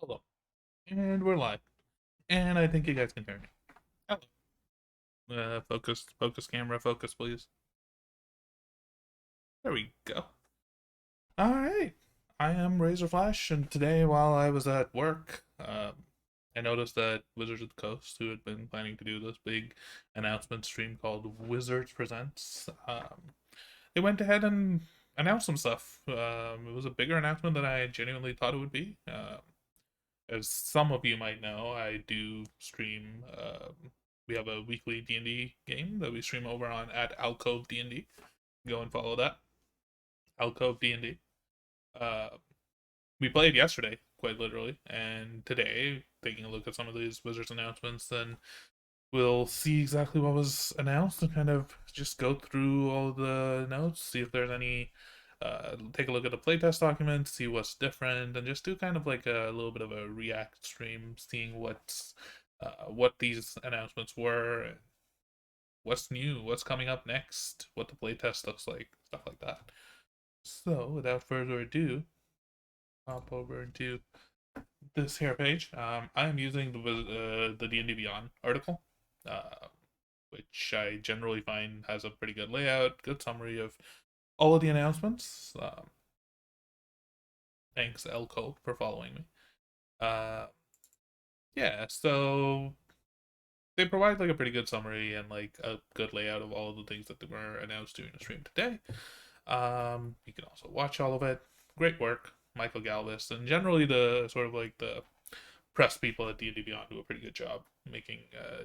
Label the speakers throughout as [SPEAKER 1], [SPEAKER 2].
[SPEAKER 1] Hello. And we're live. And I think you guys can hear me. Hello. Focus camera, focus, please. There we go. Alright. I am Razor Flash, and today while I was at work, I noticed that Wizards of the Coast, who had been planning to do this big announcement stream called Wizards Presents, they went ahead and announced some stuff. It was a bigger announcement than I genuinely thought it would be. As some of you might know, I do stream. We have a weekly D&D game that we stream over on at Alcove D&D. Go and follow that. Alcove D&D. Uh, we played yesterday, quite literally, and today, taking a look at some of these Wizards announcements, then we'll see exactly what was announced and kind of just go through all the notes, see if there's any take a look at the playtest document, see what's different, and just do kind of like a little bit of a react stream, seeing what these announcements were, what's new, what's coming up next, what the playtest looks like, stuff like that. So, without further ado, hop over into this here page. I am using the D&D Beyond article, uh, which I generally find has a pretty good layout, good summary of all of the announcements. Thanks, Elco, for following me. Yeah, so they provide like a pretty good summary and like a good layout of all of the things that were announced during the stream today. You can also watch all of it. Great work, Michael Galvis, and generally the sort of like the press people at D&D Beyond do a pretty good job making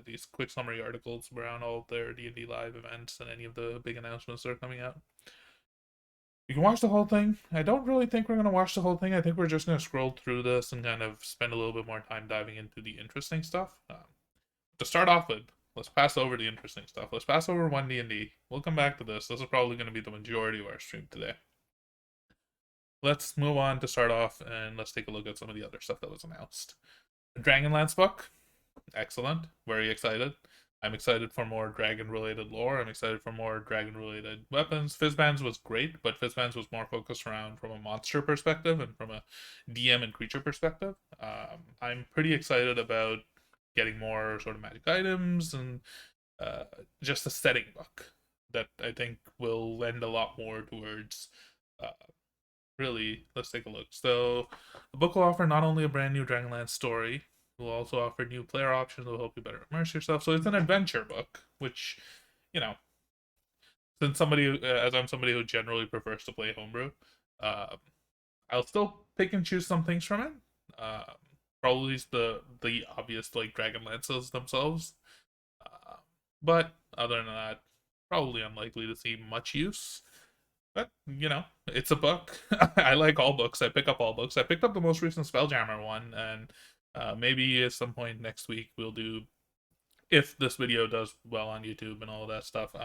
[SPEAKER 1] these quick summary articles around all of their D&D live events and any of the big announcements that are coming out. You can watch the whole thing. I don't really think we're going to watch the whole thing. I think we're just going to scroll through this and kind of spend a little bit more time diving into the interesting stuff. To start off with, let's pass over the interesting stuff. Let's pass over One D&D. We'll come back to this. This is probably going to be the majority of our stream today. Let's move on to start off, and let's take a look at some of the other stuff that was announced. Dragonlance book. Excellent. Very excited. I'm excited for more dragon related lore. I'm excited for more dragon related weapons. Fizzbands was great, but Fizzbands was more focused around from a monster perspective and from a DM and creature perspective. I'm pretty excited about getting more sort of magic items and uh, just a setting book that I think will lend a lot more towards uh, really. Let's take a look. So the book will offer not only a brand new Dragonlance story, will also offer new player options that will help you better immerse yourself. So it's an adventure book, which, you know, since as I'm somebody who generally prefers to play homebrew, uh, I'll still pick and choose some things from it. Uh, Probably the obvious like Dragonlances themselves, uh, but other than that, probably unlikely to see much use. But it's a book. I like all books. I pick up all books. I picked up the most recent Spelljammer one, and maybe at some point next week we'll do, if this video does well on YouTube and all of that stuff.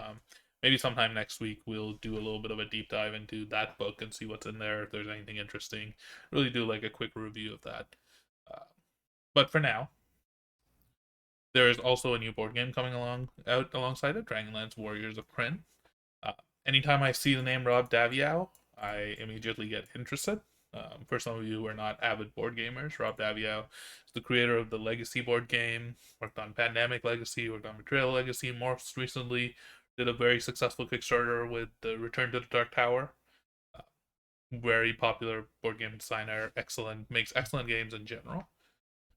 [SPEAKER 1] Maybe sometime next week we'll do a little bit of a deep dive into that book and see what's in there. If there's anything interesting, really do like a quick review of that. Uh, but for now, there is also a new board game coming out alongside it, Dragonlance Warriors of Krynn. Uh, Anytime I see the name Rob Daviau, I immediately get interested. For some of you who are not avid board gamers, Rob Daviau is the creator of the Legacy board game, worked on Pandemic Legacy, worked on Betrayal Legacy, most recently did a very successful Kickstarter with the Return to the Dark Tower. Uh, Very popular board game designer, makes excellent games in general.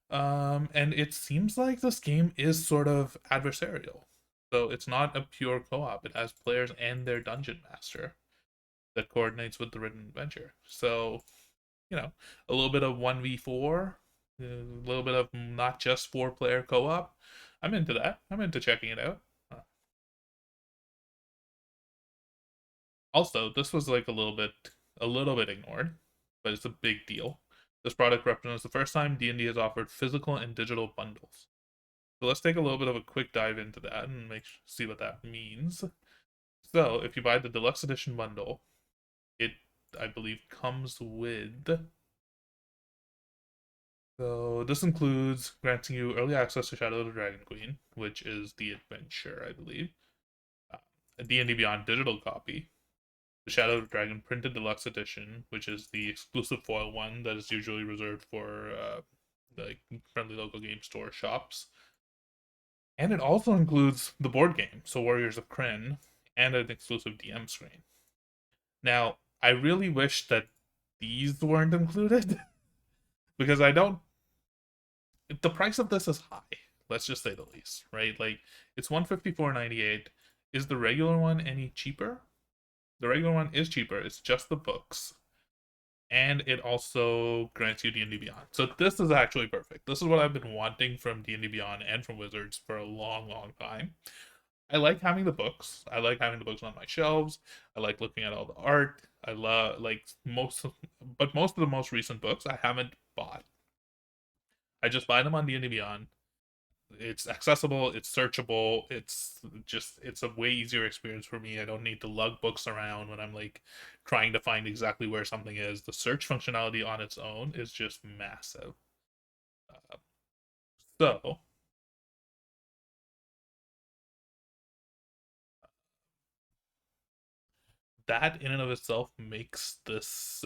[SPEAKER 1] And it seems like this game is sort of adversarial. So it's not a pure co-op. It has players and their dungeon master that coordinates with the written adventure. So, a little bit of 1v4, a little bit of not just 4-player co-op. I'm into that. I'm into checking it out. Also, this was like a little bit ignored, but it's a big deal. This product represents the first time D&D has offered physical and digital bundles. So let's take a little bit of a quick dive into that and see what that means. So if you buy the deluxe edition bundle, it I believe comes with. So this includes granting you early access to Shadow of the Dragon Queen, which is the adventure, I believe. A D&D Beyond digital copy, the Shadow of the Dragon printed deluxe edition, which is the exclusive foil one that is usually reserved for like friendly local game store shops. And it also includes the board game, so Warriors of Krynn, and an exclusive DM screen. Now, I really wish that these weren't included because I don't. The price of this is high. Let's just say the least, right? Like it's 154.98. Is the regular one any cheaper? The regular one is cheaper. It's just the books, and it also grants you D&D Beyond. So this is actually perfect. This is what I've been wanting from D&D Beyond and from Wizards for a long, long time. I like having the books. I like having the books on my shelves. I like looking at all the art. I love like most of the most recent books I haven't bought. I just buy them on D&D Beyond. It's accessible, it's searchable, it's a way easier experience for me. I don't need to lug books around when I'm like trying to find exactly where something is. The search functionality on its own is just massive. Uh, so that in and of itself makes this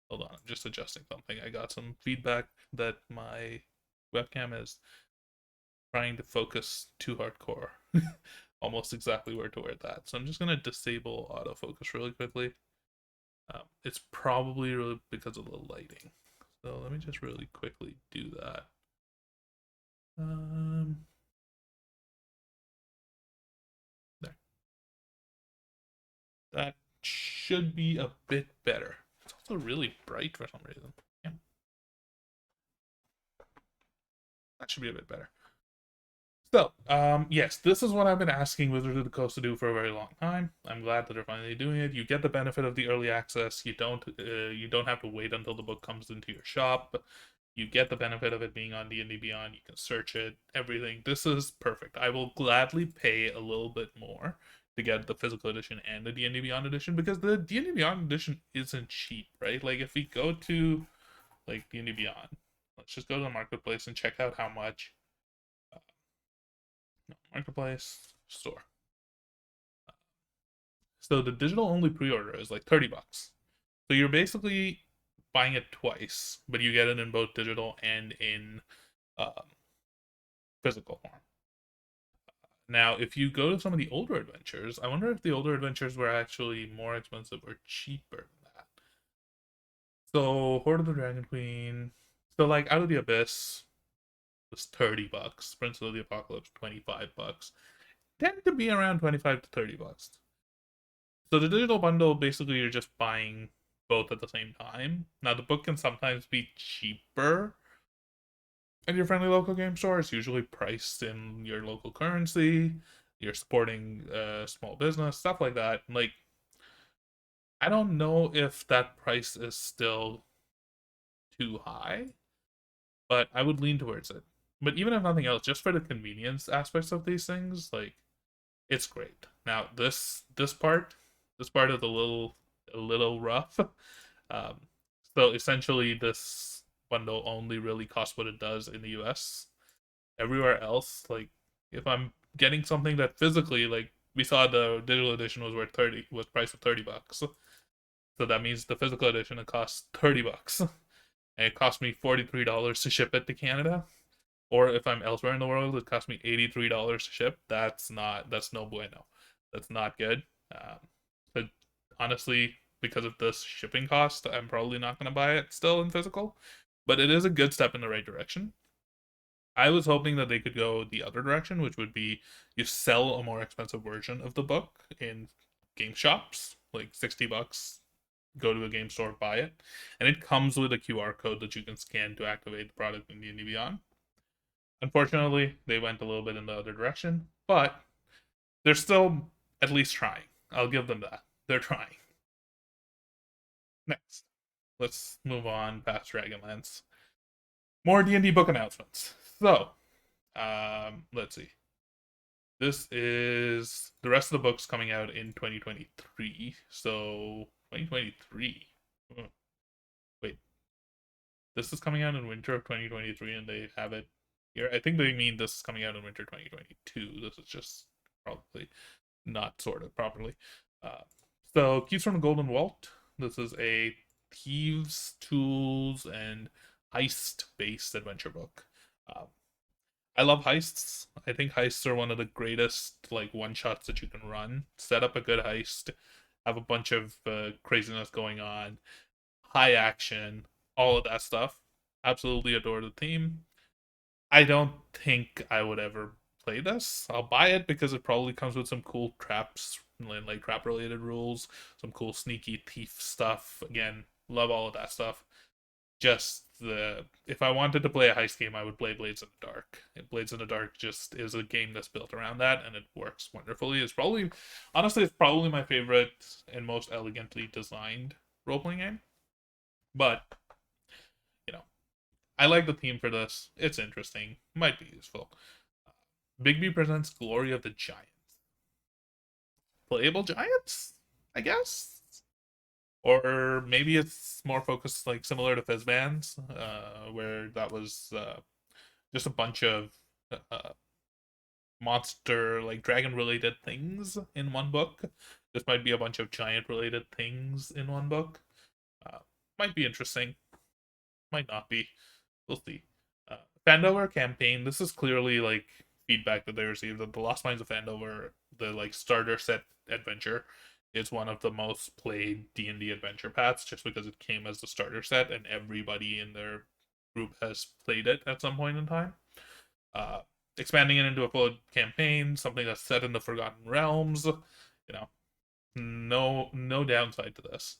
[SPEAKER 1] hold on, I'm just adjusting something. I got some feedback that my webcam is trying to focus too hardcore. Almost exactly where to wear that. So I'm just gonna disable autofocus really quickly. It's probably really because of the lighting. So let me just really quickly do that. There. That should be a bit better. It's also really bright for some reason. Yeah, that should be a bit better. So, yes, this is what I've been asking Wizards of the Coast to do for a very long time. I'm glad that they're finally doing it. You get the benefit of the early access. You don't have to wait until the book comes into your shop. You get the benefit of it being on D&D Beyond. You can search it, everything. This is perfect. I will gladly pay a little bit more to get the physical edition and the D&D Beyond edition because the D&D Beyond edition isn't cheap, right? Like if we go to like D&D Beyond, let's just go to the marketplace and check out how much. Marketplace store. So the digital only pre-order is like $30. So you're basically buying it twice, but you get it in both digital and in um, physical form. Now, if you go to some of the older adventures, I wonder if the older adventures were actually more expensive or cheaper than that. So, Horde of the Dragon Queen. So, like, Out of the Abyss was $30. Prince of the Apocalypse, $25. Tend to be around 25 to $30. So the digital bundle, basically, you're just buying both at the same time. Now, the book can sometimes be cheaper at your friendly local game store. It's usually priced in your local currency. You're supporting small business, stuff like that. Like, I don't know if that price is still too high, but I would lean towards it. But even if nothing else, just for the convenience aspects of these things, like it's great. Now this part is a little rough. Um, so essentially, this bundle only really costs what it does in the U.S. Everywhere else, like if I'm getting something that physically, like we saw the digital edition was worth 30, was priced at $30. So that means the physical edition it costs $30, and it cost me $43 to ship it to Canada. Or if I'm elsewhere in the world, it costs me $83 to ship. That's no bueno. That's not good. But honestly, because of this shipping cost, I'm probably not going to buy it still in physical. But it is a good step in the right direction. I was hoping that they could go the other direction, which would be you sell a more expensive version of the book in game shops, like $60. Go to a game store, buy it, and it comes with a QR code that you can scan to activate the product in D&D Beyond. Unfortunately, they went a little bit in the other direction, but they're still at least trying. I'll give them that. They're trying. Next, let's move on past Dragonlance. More D&D book announcements. So, let's see. This is the rest of the books coming out in 2023. So, 2023. Wait, this is coming out in winter of 2023, and they have it here. I think they mean this is coming out in winter 2022. This is just probably not sorted properly. Uh, Keys from the Golden Vault. This is a thieves, tools, and heist-based adventure book. Um, I love heists. I think heists are one of the greatest like one shots that you can run. Set up a good heist, have a bunch of craziness going on, high action, all of that stuff. Absolutely adore the theme. I don't think I would ever play this. I'll buy it because it probably comes with some cool traps, like trap related rules, some cool sneaky thief stuff. Again, love all of that stuff. Just the if I wanted to play a heist game, I would play Blades in the Dark. And Blades in the Dark just is a game that's built around that, and it works wonderfully. It's probably, honestly, it's probably my favorite and most elegantly designed role playing game. But you know, I like the theme for this. It's interesting. Might be useful. Bigby presents Glory of the Giants. Playable giants, I guess? Or maybe it's more focused, like similar to Fizzbands, where that was just a bunch of uh, monster, like dragon related things in one book. This might be a bunch of giant related things in one book. Uh, might be interesting. Might not be. We'll see. Pandora Campaign. This is clearly like feedback that they received. That the Lost Mines of Fandover, the like starter set adventure, is one of the most played D&D adventure paths, just because it came as the starter set and everybody in their group has played it at some point in time. Uh, Expanding it into a full campaign, something that's set in the Forgotten Realms, no downside to this.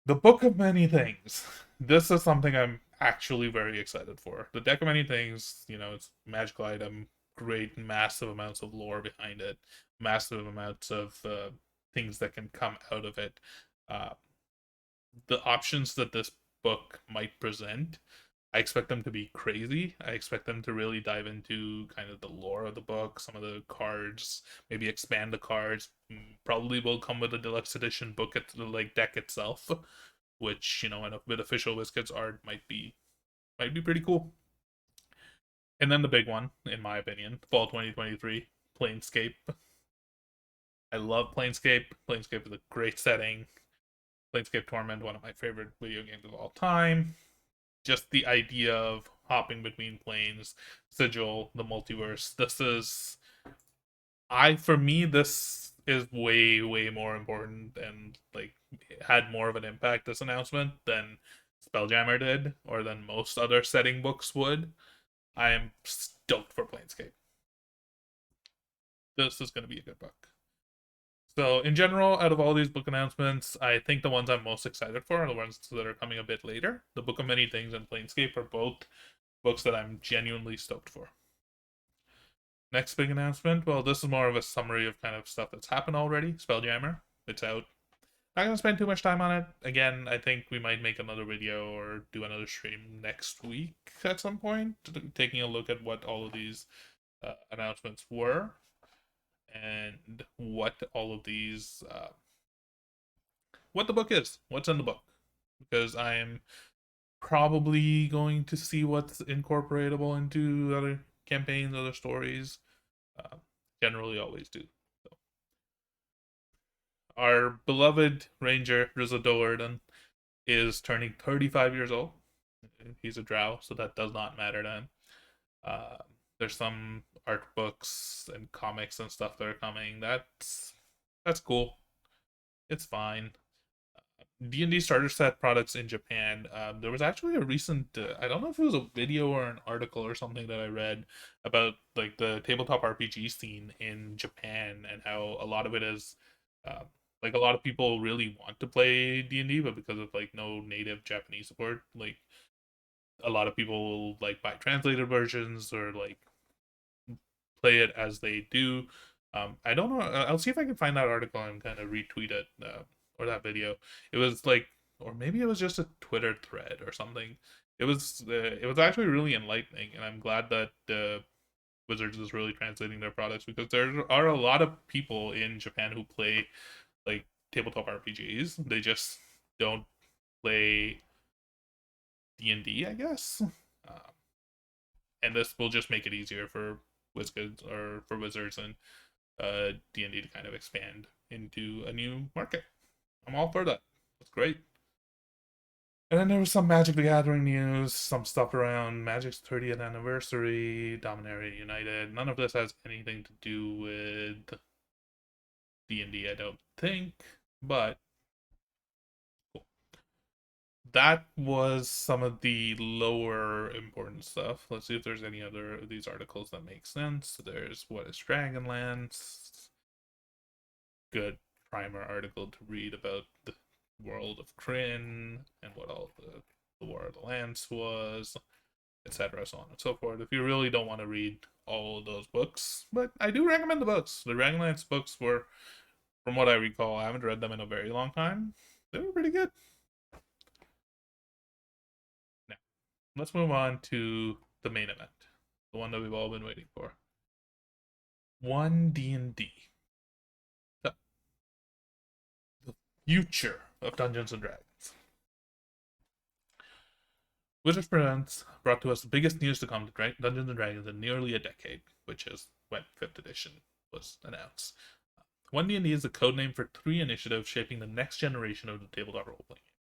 [SPEAKER 1] The Book of Many Things. This is something I'm actually very excited for. The Deck of Many Things, it's a magical item, great, massive amounts of lore behind it, massive amounts of things that can come out of it. Uh, the options that this book might present, I expect them to be crazy. I expect them to really dive into kind of the lore of the book, some of the cards, maybe expand the cards. Probably will come with a deluxe edition book at the like deck itself, which and with official WizKids art might be pretty cool. And then the big one, in my opinion, fall 2023, Planescape. I love Planescape. Planescape is a great setting. Planescape Torment, one of my favorite video games of all time. Just the idea of hopping between planes, Sigil, the multiverse. For me, this is way, way more important and like had more of an impact, this announcement, than Spelljammer did or than most other setting books would. I am stoked for Planescape. This is going to be a good book. So, in general, out of all these book announcements, I think the ones I'm most excited for are the ones that are coming a bit later. The Book of Many Things and Planescape are both books that I'm genuinely stoked for. Next big announcement, well, this is more of a summary of kind of stuff that's happened already. Spelljammer, it's out. Not gonna spend too much time on it. Again, I think we might make another video or do another stream next week at some point, taking a look at what all of these announcements were and what all of these, what the book is, what's in the book, because I'm probably going to see what's incorporatable into other campaigns, other stories. Uh, Generally, always do. So. Our beloved Ranger Rizzo Do'Urden is turning 35 years old. He's a drow, so that does not matter to him. Uh, there's some art books and comics and stuff that are coming. That's cool. It's fine. D&D starter set products in Japan. There was actually a recent, I don't know if it was a video or an article or something that I read about like the tabletop RPG scene in Japan and how a lot of it is, uh, like a lot of people really want to play D&D, but because of like no native Japanese support, like a lot of people will like buy translated versions or like play it as they do. I don't know. I'll see if I can find that article and kind of retweet it or that video. It was like, or maybe it was just a Twitter thread or something. It was actually really enlightening, and I'm glad that Wizards is really translating their products because there are a lot of people in Japan who play like tabletop RPGs. They just don't play D&D, I guess. And this will just make it easier for WizKids or for Wizards and D&D to kind of expand into a new market. I'm all for that. That's great. And then there was some Magic the Gathering news, some stuff around Magic's 30th anniversary, Dominaria United. None of this has anything to do with D&D, I don't think, but cool. That was some of the lower important stuff. Let's see if there's any other of these articles that make sense. There's What is Dragonlance? Good primer article to read about the world of Kryn and what all the War of the Lance was, etc., so on and so forth. If you really don't want to read all of those books, but I do recommend the books. The Dragonlance books were, from what I recall, I haven't read them in a very long time. They were pretty good. Now, let's move on to the main event, the one that we've all been waiting for. One D&D. The future of Dungeons and Dragons. Wizards Presents brought to us the biggest news to come to Dungeons and Dragons in nearly a decade, which is when 5th edition was announced. One D&D is the codename for 3 initiatives shaping the next generation of the tabletop role-playing game.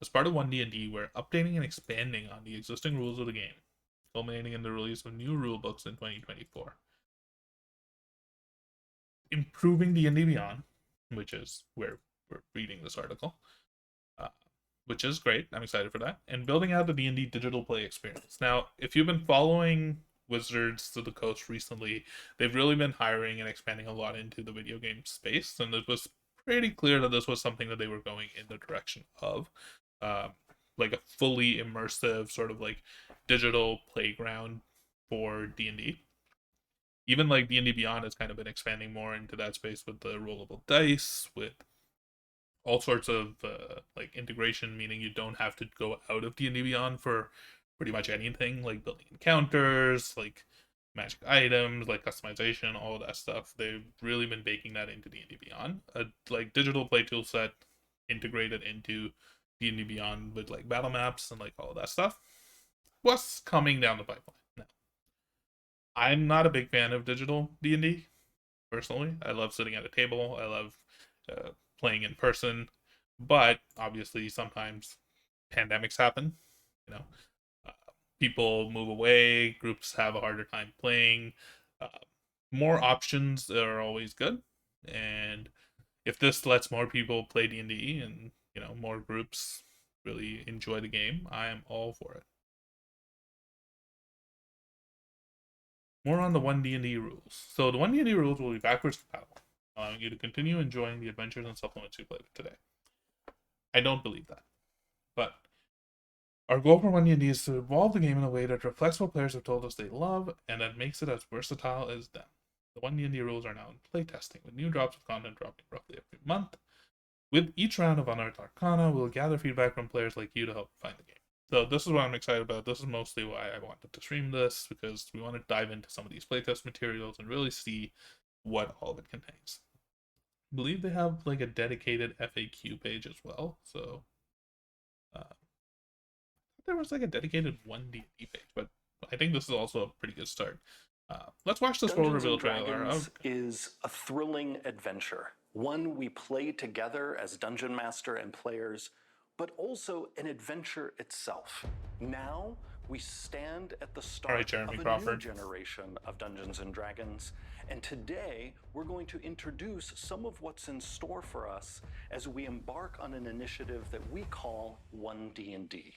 [SPEAKER 1] As part of One D&D, we're updating and expanding on the existing rules of the game, culminating in the release of new rulebooks in 2024. Improving D&D Beyond, which is where we're reading this article, which is great. I'm excited for that. And building out the D&D digital play experience. Now, if you've been following Wizards to the Coast recently, they've really been hiring and expanding a lot into the video game space, and it was pretty clear that this was something that they were going in the direction of. Like a fully immersive sort of like digital playground for D&D. Even like D&D Beyond has kind of been expanding more into that space with the rollable dice, with all sorts of like integration, meaning you don't have to go out of D&D Beyond for pretty much anything, like building encounters, like magic items, like customization, all of that stuff. They've really been baking that into D&D Beyond. A like digital play tool set integrated into D&D Beyond with like battle maps and like all of that stuff. What's coming down the pipeline now? I'm not a big fan of digital D&D personally. I love sitting at a table. I love playing in person, but obviously sometimes pandemics happen. You know, uh, people move away. Groups have a harder time playing. Uh, more options are always good, and if this lets more people play D&D and more groups really enjoy the game, I am all for it. More on the One D&D rules. So the One D&D rules will be backwards compatible, allowing you to continue enjoying the adventures and supplements you played today. I don't believe that, but our goal for One D&D is to evolve the game in a way that reflects what players have told us they love and that makes it as versatile as them. The One D&D rules are now in playtesting, with new drops of content dropping roughly every month. With each round of Unearthed Arcana, we'll gather feedback from players like you to help find the game. So this is what I'm excited about. This is mostly why I wanted to stream this, because we want to dive into some of these playtest materials and really see what all of it contains. I believe they have like a dedicated FAQ page as well. So there was like a dedicated 1D&D page, but I think this is also a pretty good start. Let's watch this role reveal trailer.
[SPEAKER 2] Dungeons is a thrilling adventure, one we play together as dungeon master and players, but also an adventure itself. Now we stand at the start of a new generation of Dungeons and Dragons, and today we're going to introduce some of what's in store for us as we embark on an initiative that we call One D&D.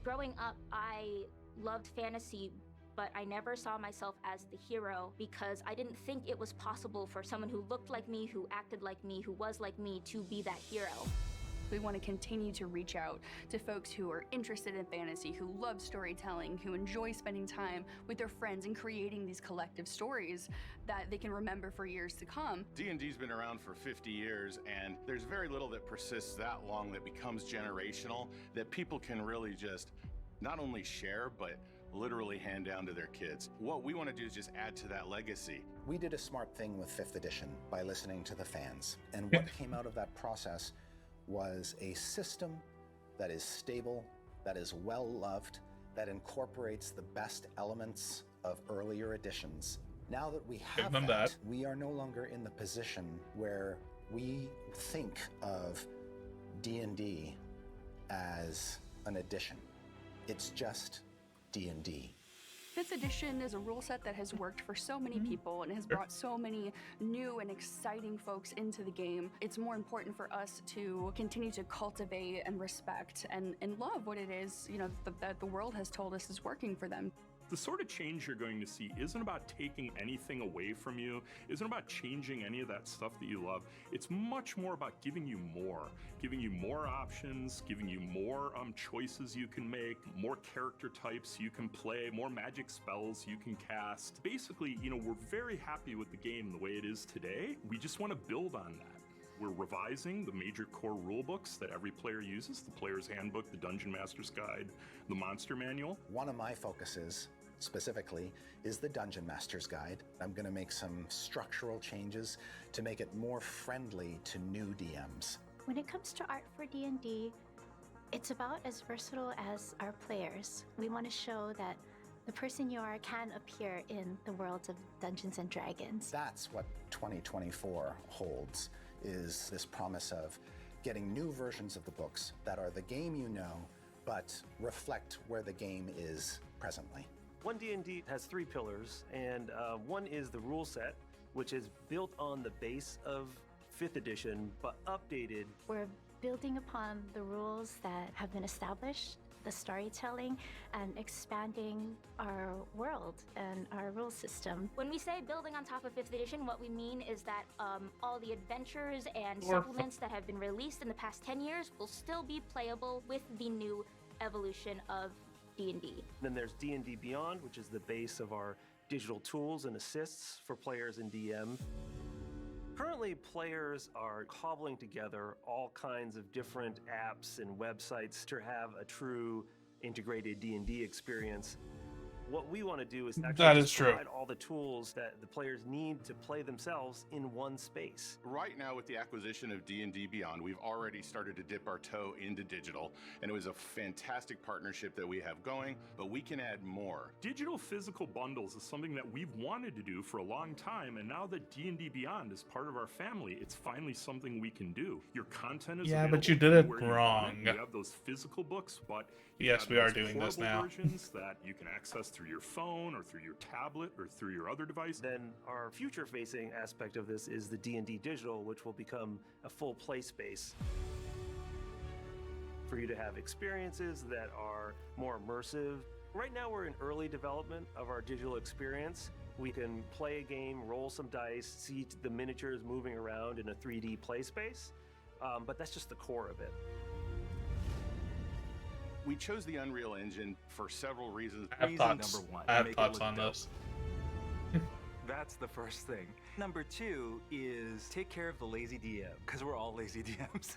[SPEAKER 3] Growing up, I loved fantasy, but I never saw myself as the hero because I didn't think it was possible for someone who looked like me, who acted like me, who was like me to be that hero.
[SPEAKER 4] We want to continue to reach out to folks who are interested in fantasy, who love storytelling, who enjoy spending time with their friends and creating these collective stories that they can remember for years to come.
[SPEAKER 5] D&D's been around for 50 years, and there's very little that persists that long that becomes generational, that people can really just not only share, but literally hand down to their kids. What we want to do is just add to that legacy.
[SPEAKER 6] We did a smart thing with 5th edition by listening to the fans. And what came out of that process was a system that is stable, that is well loved, that incorporates the best elements of earlier editions. Now that we have that, we are no longer in the position where we think of D&D as an addition. It's just D&D.
[SPEAKER 4] 5th edition is a rule set that has worked for so many people and has brought so many new and exciting folks into the game. It's more important for us to continue to cultivate and respect and love what it is, that the world has told us is working for them.
[SPEAKER 7] The sort of change you're going to see isn't about taking anything away from you, isn't about changing any of that stuff that you love. It's much more about giving you more options, giving you more choices you can make, more character types you can play, more magic spells you can cast. Basically, we're very happy with the game the way it is today. We just want to build on that. We're revising the major core rulebooks that every player uses, the Player's Handbook, the Dungeon Master's Guide, the Monster Manual.
[SPEAKER 6] One of my focuses, specifically, is the Dungeon Master's Guide. I'm going to make some structural changes to make it more friendly to new DMs.
[SPEAKER 8] When it comes to art for D&D, it's about as versatile as our players. We want to show that the person you are can appear in the worlds of Dungeons and Dragons.
[SPEAKER 6] That's what 2024 holds, is this promise of getting new versions of the books that are the game but reflect where the game is presently.
[SPEAKER 9] One D&D has 3 pillars, and one is the rule set, which is built on the base of 5th edition, but updated.
[SPEAKER 8] We're building upon the rules that have been established, the storytelling, and expanding our world and our rule system.
[SPEAKER 3] When we say building on top of 5th edition, what we mean is that all the adventures and supplements that have been released in the past 10 years will still be playable with the new evolution of D&D.
[SPEAKER 9] Then there's D&D Beyond, which is the base of our digital tools and assists for players and DM. Currently, players are cobbling together all kinds of different apps and websites to have a true integrated D&D experience. What we want to do is actually provide all the tools that the players need to play themselves in one space.
[SPEAKER 5] Right now, with the acquisition of D&D Beyond, we've already started to dip our toe into digital, and it was a fantastic partnership that we have going, but we can add more.
[SPEAKER 7] Digital physical bundles is something that we've wanted to do for a long time, and now that D&D Beyond is part of our family, it's finally something we can do. Your content is available,
[SPEAKER 1] but you did it
[SPEAKER 7] where
[SPEAKER 1] wrong.
[SPEAKER 7] You have those physical books, but
[SPEAKER 1] yes, we are doing this now.
[SPEAKER 7] Versions that you can access through your phone or through your tablet or through your other device.
[SPEAKER 9] Then our future-facing aspect of this is the D&D Digital, which will become a full play space for you to have experiences that are more immersive. Right now we're in early development of our digital experience. We can play a game, roll some dice, see the miniatures moving around in a 3D play space, but that's just the core of it.
[SPEAKER 5] We chose the Unreal Engine for several reasons.
[SPEAKER 1] I have thoughts on this.
[SPEAKER 10] That's the first thing. Number 2 is take care of the lazy DM, because we're all lazy DMs.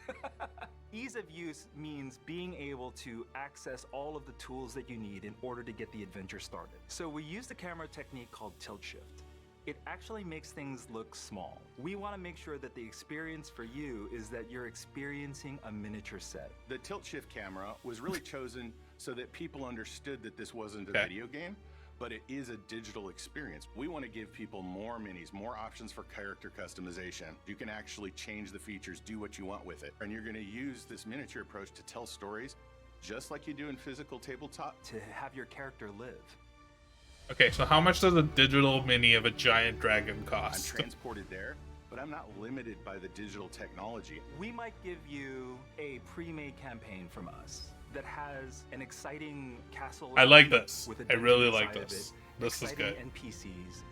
[SPEAKER 10] Ease of use means being able to access all of the tools that you need in order to get the adventure started. So we use the camera technique called tilt shift. It actually makes things look small. We want to make sure that the experience for you is that you're experiencing a miniature set.
[SPEAKER 5] The tilt shift camera was really chosen so that people understood that this wasn't a video game, but it is a digital experience. We want to give people more minis, more options for character customization. You can actually change the features, do what you want with it. And you're going to use this miniature approach to tell stories just like you do in physical tabletop.
[SPEAKER 10] To have your character live.
[SPEAKER 1] Okay, so how much does a digital mini of a giant dragon cost?
[SPEAKER 5] I'm transported there, but I'm not limited by the digital technology.
[SPEAKER 10] We might give you a pre-made campaign from us that has an exciting castle.
[SPEAKER 1] I like this.
[SPEAKER 10] With a
[SPEAKER 1] I really
[SPEAKER 10] dungeon
[SPEAKER 1] like
[SPEAKER 10] inside of
[SPEAKER 1] this.
[SPEAKER 10] it,
[SPEAKER 1] This is good.
[SPEAKER 10] exciting NPCs.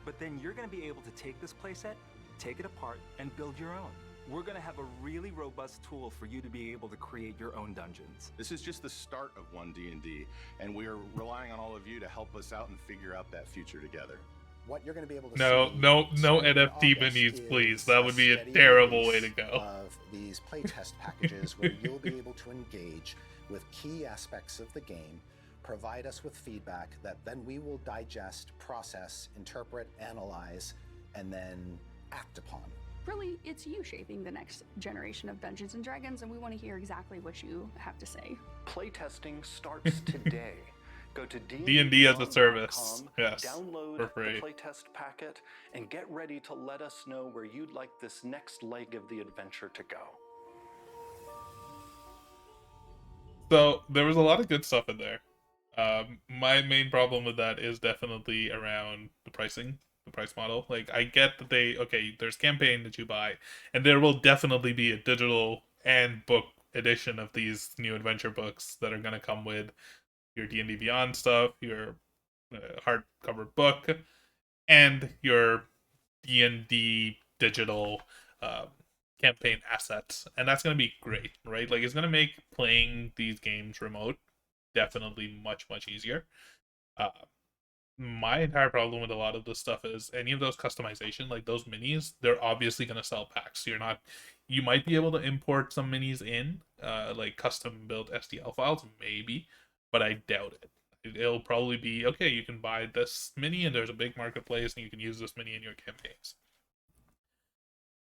[SPEAKER 10] But then you're going to be able to take this playset, take it apart, and build your own. We're going to have a really robust tool for you to be able to create your own dungeons.
[SPEAKER 5] This is just the start of One D&D, and we are relying on all of you to help us out and figure out that future together.
[SPEAKER 6] What you're going to be able to
[SPEAKER 1] No NFT minis, please. That would be a terrible way to go.
[SPEAKER 6] Of these playtest packages where you'll be able to engage with key aspects of the game, provide us with feedback that then we will digest, process, interpret, analyze, and then act upon.
[SPEAKER 4] Really, it's you shaping the next generation of Dungeons and Dragons, and we want to hear exactly what you have to say.
[SPEAKER 2] Playtesting starts today. Go to
[SPEAKER 1] D&D as a service. Yes,
[SPEAKER 2] download
[SPEAKER 1] for free.
[SPEAKER 2] the playtest packet, and get ready to let us know where you'd like this next leg of the adventure to go.
[SPEAKER 1] So there was a lot of good stuff in there. My main problem with that is definitely around the pricing, the price model. Like, I get that there's campaign that you buy, and there will definitely be a digital and book edition of these new adventure books that are going to come with your D&D Beyond stuff, your hardcover book, and your D&D digital campaign assets, and that's going to be great, right? Like, it's going to make playing these games remote definitely much easier. Uh, my entire problem with a lot of this stuff is any of those customization, like those minis, they're obviously going to sell packs. You might be able to import some minis in, like custom built STL files, maybe, but I doubt it. It'll probably be okay. You can buy this mini, and there's a big marketplace, and you can use this mini in your campaigns.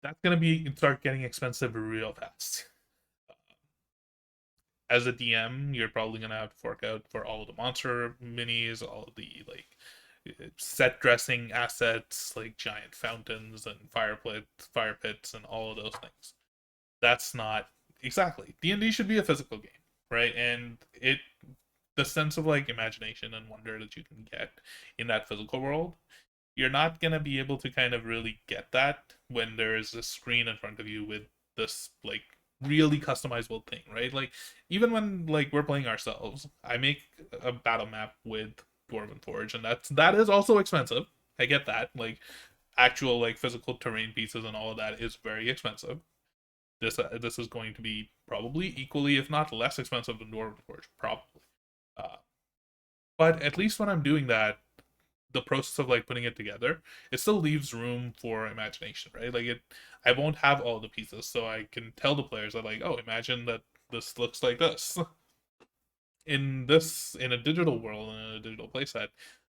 [SPEAKER 1] That's gonna start getting expensive real fast. As a DM, you're probably gonna have to fork out for all of the monster minis, all of the like set dressing assets like giant fountains and fire pits, and all of those things. That's not exactly D&D should be a physical game, right? And the sense of like imagination and wonder that you can get in that physical world, you're not gonna be able to kind of really get that when there's a screen in front of you with this like really customizable thing, right? Like, even when like we're playing ourselves, I make a battle map with Dwarven Forge, and that is also expensive. I get that. Like, actual like physical terrain pieces and all of that is very expensive. This is going to be probably equally, if not less expensive than Dwarven Forge, probably. Uh, but at least when I'm doing that, the process of like putting it together, it still leaves room for imagination, right? Like, I won't have all the pieces, so I can tell the players that like, oh, imagine that this looks like this. In a digital world, in a digital playset,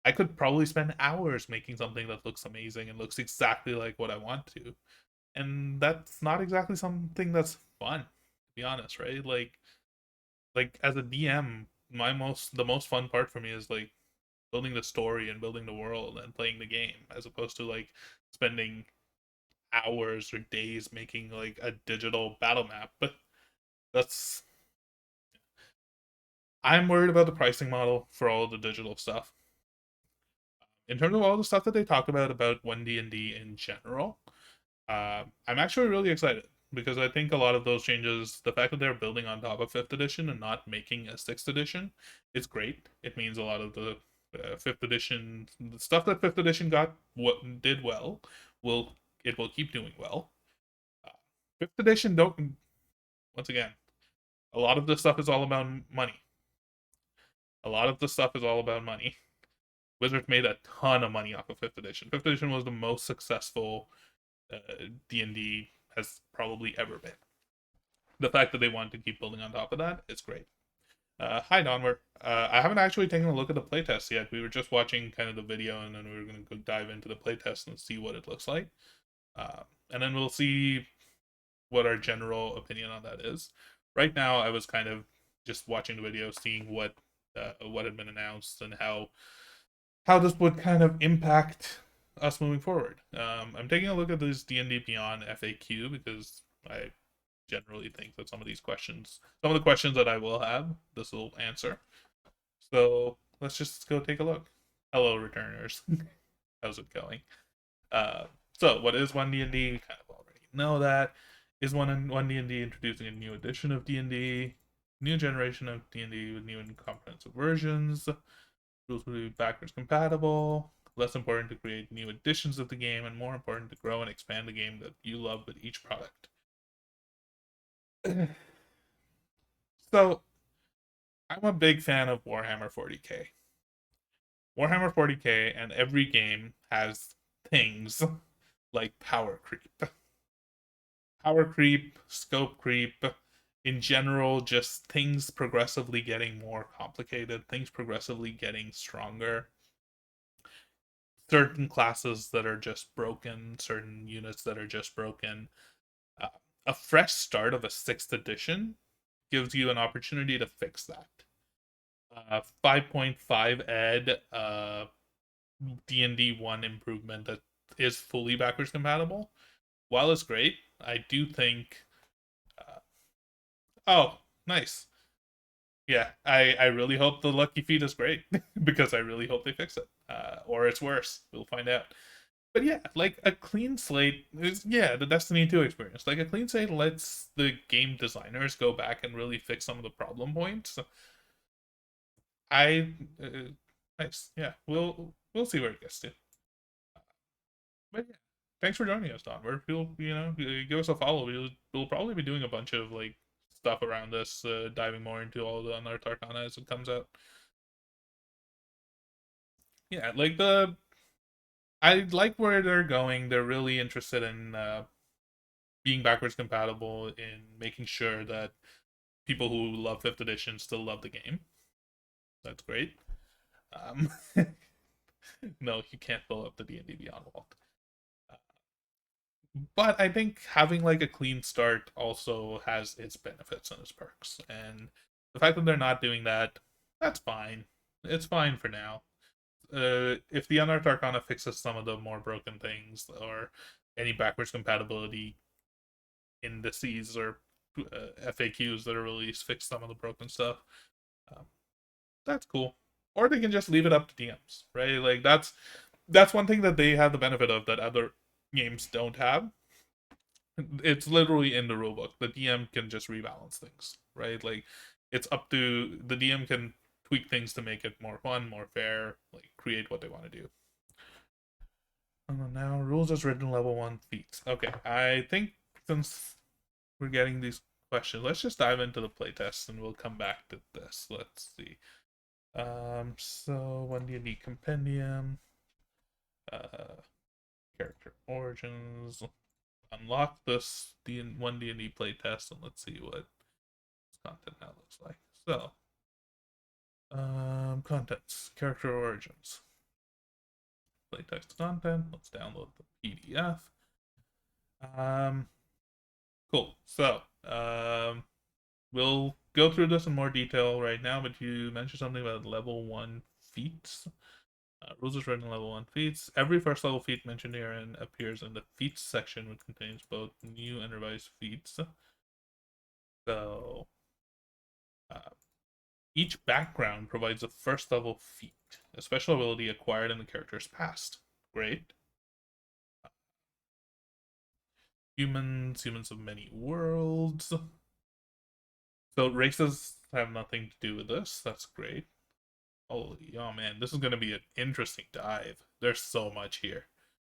[SPEAKER 1] I could probably spend hours making something that looks amazing and looks exactly like what I want to. And that's not exactly something that's fun, to be honest, right? Like as a DM, the most fun part for me is like building the story and building the world and playing the game, as opposed to like spending hours or days making like a digital battle map. But that's I'm worried about the pricing model for all of the digital stuff. In terms of all the stuff that they talk about One D&D in general, I'm actually really excited because I think a lot of those changes, the fact that they're building on top of 5th edition and not making a 6th edition, it's great. It means a lot of the 5th edition, the stuff that 5th edition did well, will keep doing well. 5th edition don't. Once again, a lot of this stuff is all about money. A lot of the stuff is all about money. Wizards made a ton of money off of 5th edition. 5th edition was the most successful D&D has probably ever been. The fact that they want to keep building on top of that is great. Hi, Donward. I haven't actually taken a look at the playtest yet. We were just watching kind of the video, and then we were going to go dive into the playtest and see what it looks like. And then we'll see what our general opinion on that is. Right now, I was kind of just watching the video, seeing what had been announced and how this would kind of impact us moving forward. I'm taking a look at this D&D Beyond FAQ because I generally think that some of the questions that I will have, this will answer. So let's just go take a look. Hello, returners. How's it going? So what is One D&D? We kind of already know that. Is One D&D introducing a new edition of D&D? New generation of D&D with new and comprehensive versions. Rules will be backwards compatible. Less important to create new editions of the game, and more important to grow and expand the game that you love with each product. So, I'm a big fan of Warhammer 40k. Warhammer 40k, and every game has things like power creep. Power creep, scope creep, in general, just things progressively getting more complicated, things progressively getting stronger. Certain classes that are just broken, certain units that are just broken. A fresh start of a 6th edition gives you an opportunity to fix that. 5.5 ed D&D 1 improvement that is fully backwards compatible. While it's great, I do think oh, nice. Yeah, I really hope the lucky feat is great because I really hope they fix it. Or it's worse. We'll find out. But yeah, like a clean slate is, yeah, the Destiny 2 experience. Like a clean slate lets the game designers go back and really fix some of the problem points. I nice. Yeah, we'll see where it gets to. But yeah, thanks for joining us, Don. We'll, give us a follow. We'll probably be doing a bunch of like stuff around this, diving more into all the Unearthed Arcana as it comes out. Yeah, like I like where they're going. They're really interested in being backwards compatible, in making sure that people who love 5th edition still love the game. That's great. Um, no, you can't pull up the D&D Beyond vault. But I think having like a clean start also has its benefits and its perks. And the fact that they're not doing that, that's fine. It's fine for now. If the Unearthed Arcana fixes some of the more broken things, or any backwards compatibility indices or FAQs that are released fix some of the broken stuff, that's cool. Or they can just leave it up to DMs, right? Like that's one thing that they have the benefit of that other games don't have. It's literally in the rulebook. The DM can just rebalance things, right? Like it's up to the DM can tweak things to make it more fun, more fair, like create what they want to do. Now rules as written level 1 feats. Okay, I think since we're getting these questions, let's just dive into the playtest and we'll come back to this. Let's see. So One D&D compendium, character origins, unlock this One D&D playtest, and let's see what content now looks like. So, contents, character origins, playtext content. Let's download the PDF. Cool. So, we'll go through this in more detail right now, but you mentioned something about level 1 feats. Rules is written level 1 feats. Every first level feat mentioned herein appears in the feats section, which contains both new and revised feats. So, each background provides a first level feat, a special ability acquired in the character's past. Great. Humans of many worlds. So races have nothing to do with this. That's great. Holy, oh man, this is going to be an interesting dive. There's so much here.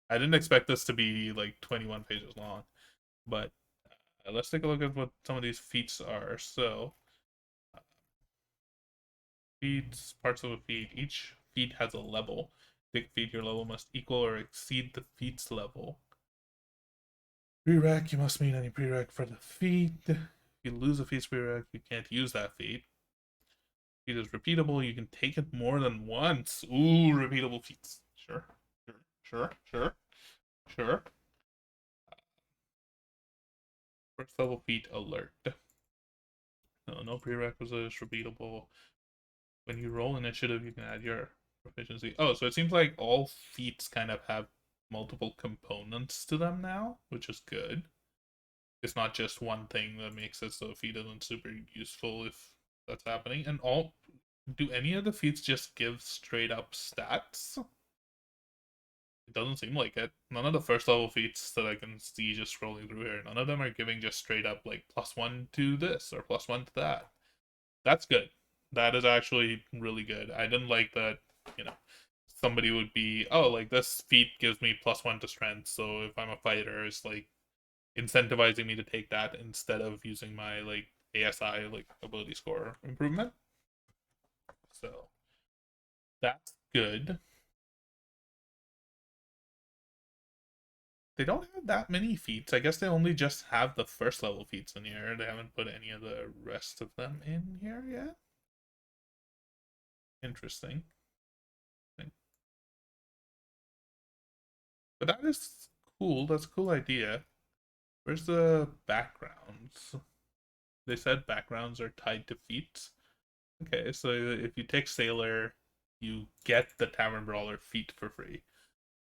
[SPEAKER 1] I didn't expect this to be like 21 pages long, but let's take a look at what some of these feats are. So, feats, parts of a feat. Each feat has a level. Take feat, your level must equal or exceed the feat's level. Prereq, you must meet any prereq for the feat. If you lose a feat's prereq, you can't use that feat. Feat is repeatable. You can take it more than once. Ooh, repeatable feats. Sure. First level feat alert. No prerequisites, repeatable. When you roll initiative, you can add your proficiency. Oh, so it seems like all feats kind of have multiple components to them now, which is good. It's not just one thing that makes it so a feat isn't super useful if that's happening. And do any of the feats just give straight up stats? It doesn't seem like it. None of the first level feats that I can see just scrolling through here, none of them are giving just straight up like +1 to this or +1 to that. That's good. That is actually really good. I didn't like that, somebody would be, oh, like this feat gives me +1 to strength, so if I'm a fighter, it's like incentivizing me to take that instead of using my like ASI, like ability score improvement. So that's good. They don't have that many feats. I guess they only just have the first level feats in here. They haven't put any of the rest of them in here yet. Interesting. But that is cool. That's a cool idea. Where's the backgrounds? They said backgrounds are tied to feats. Okay, so if you take Sailor, you get the Tavern Brawler feat for free.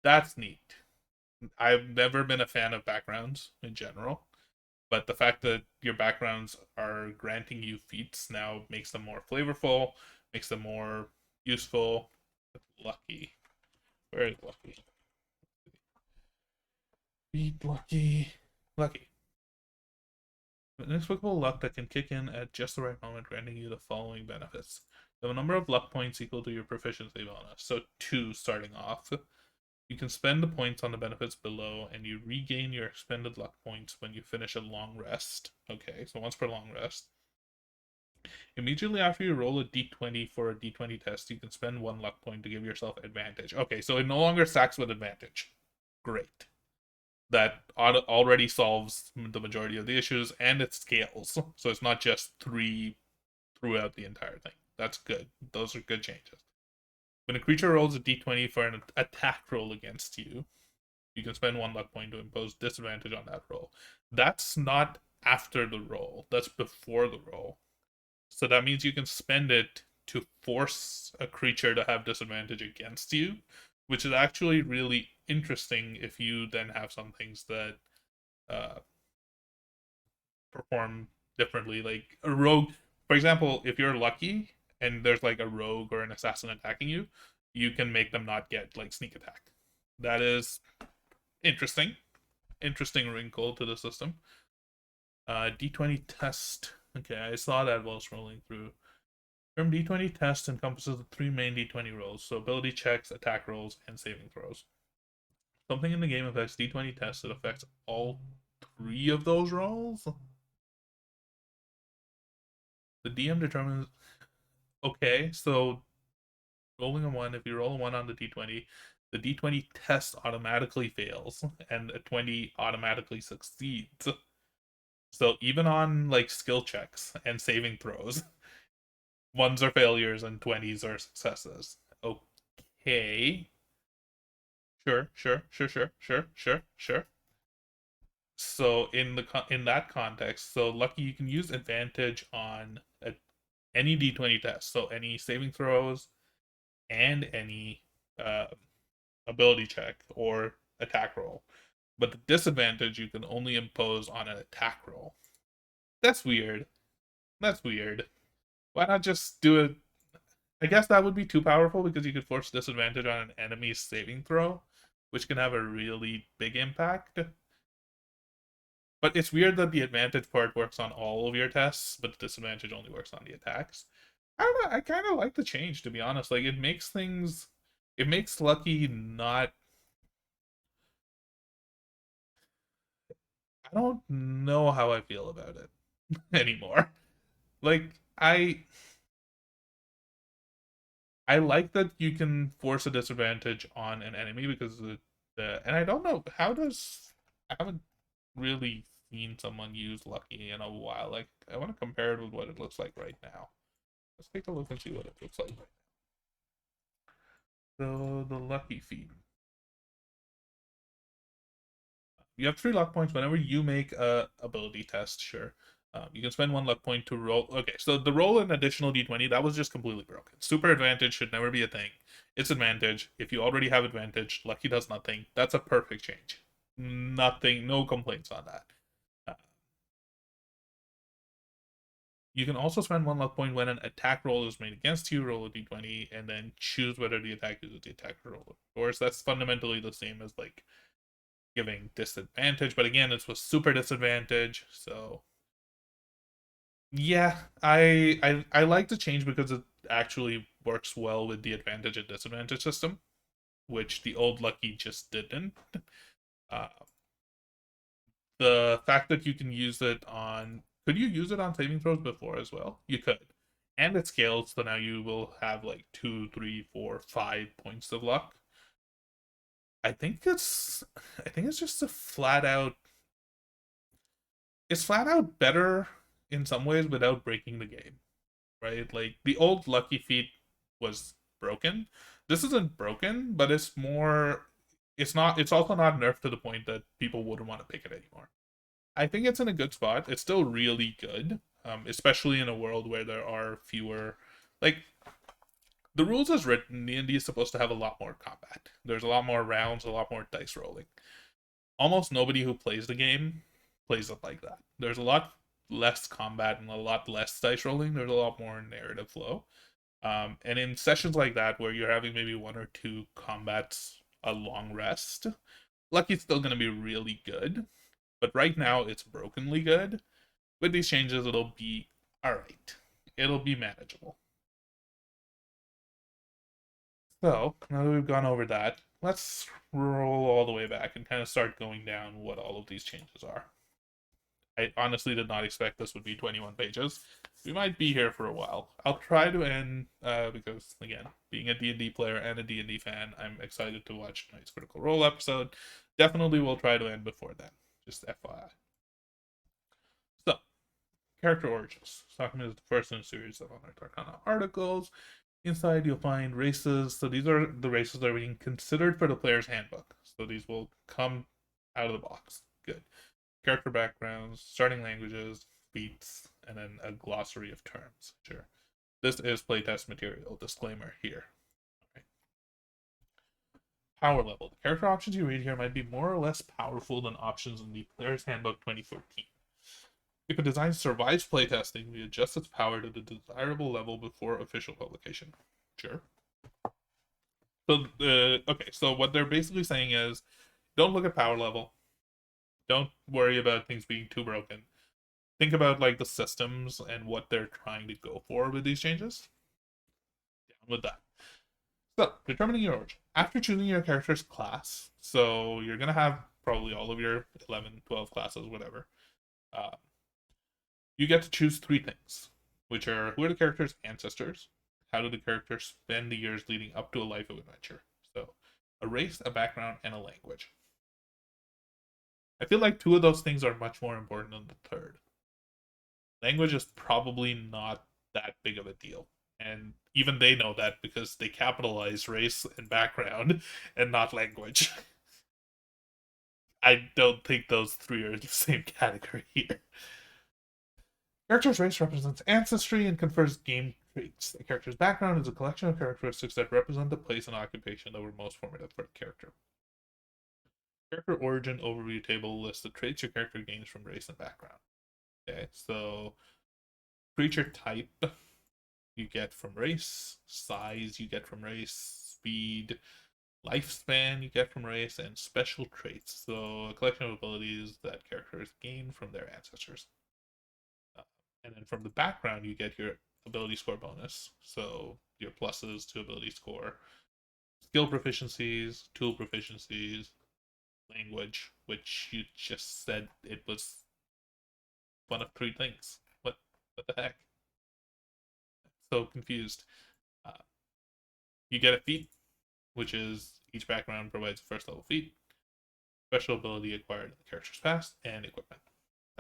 [SPEAKER 1] That's neat. I've never been a fan of backgrounds in general, But the fact that your backgrounds are granting you feats now makes them more flavorful, makes them more useful. Lucky. Very lucky. Beat lucky. Lucky. Inexplicable luck that can kick in at just the right moment, granting you the following benefits. You have a number of luck points equal to your proficiency bonus, so 2 starting off. You can spend the points on the benefits below, and you regain your expended luck points when you finish a long rest. Okay, so once per long rest. Immediately after you roll a d20 for a d20 test, you can spend 1 luck point to give yourself advantage. Okay, so it no longer stacks with advantage. Great. That already solves the majority of the issues, and it scales. So it's not just 3 throughout the entire thing. That's good. Those are good changes. When a creature rolls a d20 for an attack roll against you, you can spend 1 luck point to impose disadvantage on that roll. That's not after the roll. That's before the roll. So that means you can spend it to force a creature to have disadvantage against you, which is actually really interesting if you then have some things that perform differently. Like a rogue, for example, if you're lucky and there's like a rogue or an assassin attacking you, you can make them not get like sneak attack. That is interesting. Interesting wrinkle to the system. D20 test. Okay, I saw that while scrolling through. Term D20 test encompasses the 3 main D20 rolls, so ability checks, attack rolls, and saving throws. Something in the game affects D20 tests that affects all 3 of those rolls? The DM determines... Okay, so rolling a 1, if you roll a 1 on the D20, the D20 test automatically fails, and a 20 automatically succeeds. So even on, like, skill checks and saving throws, 1s are failures and 20s are successes. Okay. Sure. So in that context, so lucky you can use advantage on any d20 test, so any saving throws and any ability check or attack roll. But the disadvantage you can only impose on an attack roll. That's weird. Why not just do it? I guess that would be too powerful because you could force disadvantage on an enemy's saving throw, which can have a really big impact. But it's weird that the advantage part works on all of your tests, but the disadvantage only works on the attacks. I don't know, I kind of like the change, to be honest. Like, it makes Lucky not... I don't know how I feel about it anymore. Like, I like that you can force a disadvantage on an enemy because and I don't know, I haven't really seen someone use Lucky in a while. Like, I want to compare it with what it looks like right now. Let's take a look and see what it looks like right now. So, the Lucky feat. You have 3 luck points whenever you make a ability test, sure. You can spend 1 luck point to roll. Okay, so the roll an additional d20, that was just completely broken. Super advantage should never be a thing. It's advantage. If you already have advantage, Lucky does nothing. That's a perfect change. Nothing, no complaints on that. You can also spend 1 luck point when an attack roll is made against you, roll a d20, and then choose whether the attack uses the attack roll. Of course, that's fundamentally the same as, like, giving disadvantage, but again, it's with super disadvantage, so... Yeah, I like the change because it actually works well with the advantage and disadvantage system, which the old Lucky just didn't. The fact that you can use it on... Could you use it on saving throws before as well? You could. And it scales, so now you will have like 2, 3, 4, 5 points of luck. I think it's just a flat out... It's flat out better in some ways without breaking the game, right? Like, the old Lucky feat was broken. This isn't broken, but it's more... It's also not nerfed to the point that people wouldn't want to pick it anymore. I think it's in a good spot. It's still really good, especially in a world where there are fewer... Like, the rules as written, D&D is supposed to have a lot more combat. There's a lot more rounds, a lot more dice rolling. Almost nobody who plays the game plays it like that. There's a lot less combat and a lot less dice rolling. There's a lot more narrative flow. And in sessions like that, where you're having maybe 1 or 2 combats, a long rest, Lucky's still going to be really good. But right now, it's brokenly good. With these changes, it'll be alright. It'll be manageable. So, now that we've gone over that, let's roll all the way back and kind of start going down what all of these changes are. I honestly did not expect this would be 21 pages. We might be here for a while. I'll try to end, because, again, being a D&D player and a D&D fan, I'm excited to watch tonight's Critical Role episode. Definitely will try to end before then. Just FYI. So, character origins. This document is the first in a series of Unearthed Arcana articles. Inside, you'll find races. So these are the races that are being considered for the player's handbook. So these will come out of the box. Good. Character backgrounds, starting languages, feats, and then a glossary of terms. Sure. This is playtest material. Disclaimer here. Right. Power level. The character options you read here might be more or less powerful than options in the Player's Handbook 2014. If a design survives playtesting, we adjust its power to the desirable level before official publication. Sure. So, okay, so what they're basically saying is, don't look at power level. Don't worry about things being too broken. Think about, like, the systems and what they're trying to go for with these changes. Down with that. So, determining your origin. After choosing your character's class, so you're going to have probably all of your 11, 12 classes, whatever. You get to choose 3 things, which are who are the character's ancestors, how did the character spend the years leading up to a life of adventure. So, a race, a background, and a language. I feel like 2 of those things are much more important than the third. Language is probably not that big of a deal. And even they know that because they capitalize race and background and not language. I don't think those 3 are in the same category here. Character's race represents ancestry and confers game traits. The character's background is a collection of characteristics that represent the place and occupation that were most formative for the character. Character origin overview table lists the traits your character gains from race and background. Okay, so creature type you get from race, size you get from race, speed, lifespan you get from race, and special traits. So a collection of abilities that characters gain from their ancestors. And then from the background, you get your ability score bonus. So your pluses to ability score, skill proficiencies, tool proficiencies, language, which you just said it was one of 3 things. What the heck? So confused. You get a feat, which is each background provides a first level feat, special ability acquired in the character's past, and equipment.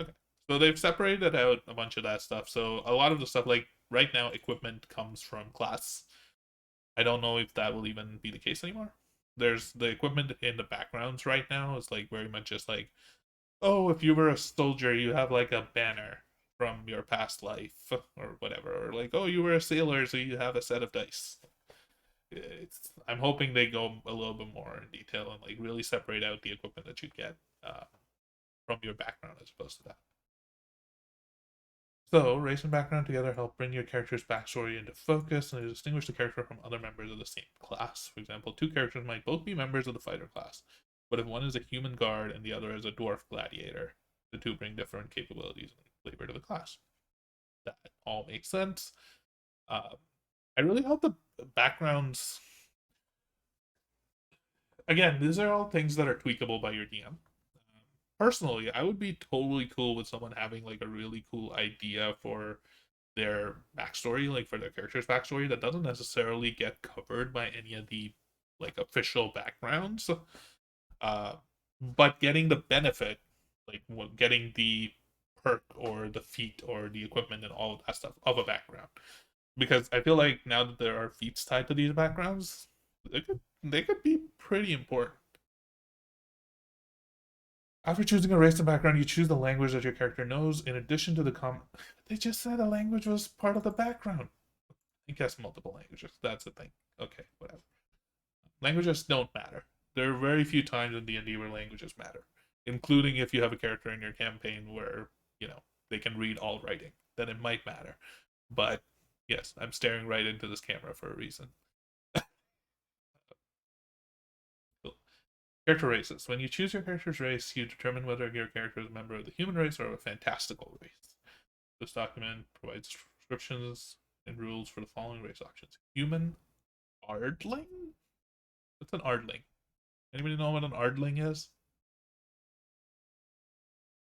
[SPEAKER 1] Okay. So they've separated out a bunch of that stuff. So a lot of the stuff, like right now, equipment comes from class. I don't know if that will even be the case anymore. There's the equipment in the backgrounds right now is like very much just like, oh, if you were a soldier, you have like a banner from your past life or whatever. Or like, oh, you were a sailor, so you have a set of dice. I'm hoping they go a little bit more in detail and like really separate out the equipment that you get from your background as opposed to that. So, race and background together help bring your character's backstory into focus and distinguish the character from other members of the same class. For example, 2 characters might both be members of the fighter class, but if one is a human guard and the other is a dwarf gladiator, the 2 bring different capabilities and flavor to the class. That all makes sense. I really hope the backgrounds... Again, these are all things that are tweakable by your DM. Personally, I would be totally cool with someone having like a really cool idea for their backstory, like for their character's backstory that doesn't necessarily get covered by any of the like official backgrounds. But getting the benefit, like getting the perk or the feat or the equipment and all of that stuff of a background. Because I feel like now that there are feats tied to these backgrounds, they could be pretty important. After choosing a race and background, you choose the language that your character knows in addition to the They just said a language was part of the background. I guess multiple languages. That's the thing. Okay, whatever. Languages don't matter. There are very few times in D&D where languages matter. including if you have a character in your campaign where, they can read all writing, then it might matter. But yes, I'm staring right into this camera for a reason. Cool. Character races. When you choose your character's race, you determine whether your character is a member of the human race or of a fantastical race. This document provides descriptions and rules for the following race options. Human Ardling? What's an Ardling? Anybody know what an Ardling is?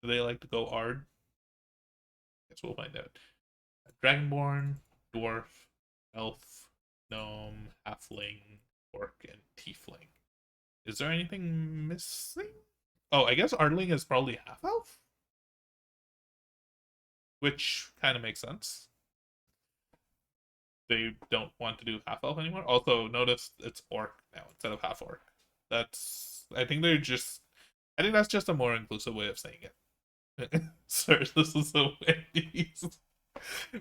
[SPEAKER 1] Do they like to go Ard? Guess we'll find out. Dragonborn, Dwarf, Elf, Gnome, Halfling, Orc, and Tiefling. Is there anything missing? Oh, I guess Ardling is probably half-elf? Which kind of makes sense. They don't want to do half-elf anymore. Also, notice it's Orc now instead of half-Orc. I think that's just a more inclusive way of saying it. Sir, this is so Wendy's.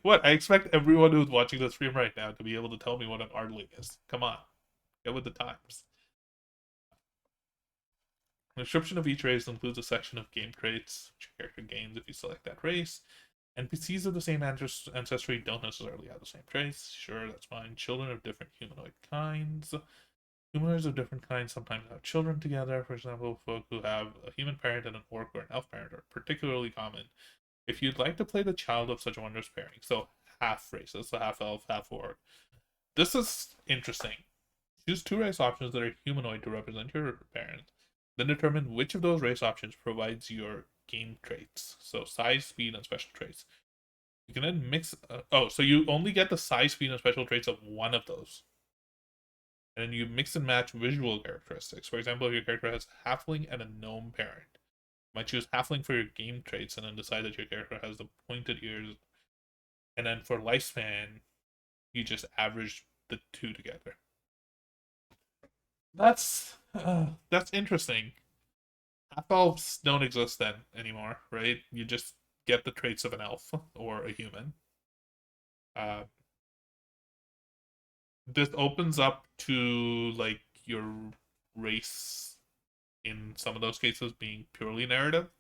[SPEAKER 1] What? I expect everyone who's watching the stream right now to be able to tell me what an Ardling is. Come on. Get with the times. The description of each race includes a section of game traits, which your character gains if you select that race. NPCs of the same ancestry don't necessarily have the same traits. Sure, that's fine. Children of different humanoid kinds. Humanoids of different kinds sometimes have children together. For example, folk who have a human parent and an orc or an elf parent are particularly common. If you'd like to play the child of such a wondrous pairing, so half races, so half elf, half orc. This is interesting. Choose 2 race options that are humanoid to represent your parent. Then determine which of those race options provides your game traits. So size, speed, and special traits. You can then mix... so you only get the size, speed, and special traits of one of those. And then you mix and match visual characteristics. For example, if your character has halfling and a gnome parent, you might choose halfling for your game traits and then decide that your character has the pointed ears. And then for lifespan, you just average the 2 together. That's interesting. Half-elves don't exist then anymore, right? You just get the traits of an elf or a human. This opens up to, like, your race in some of those cases being purely narrative,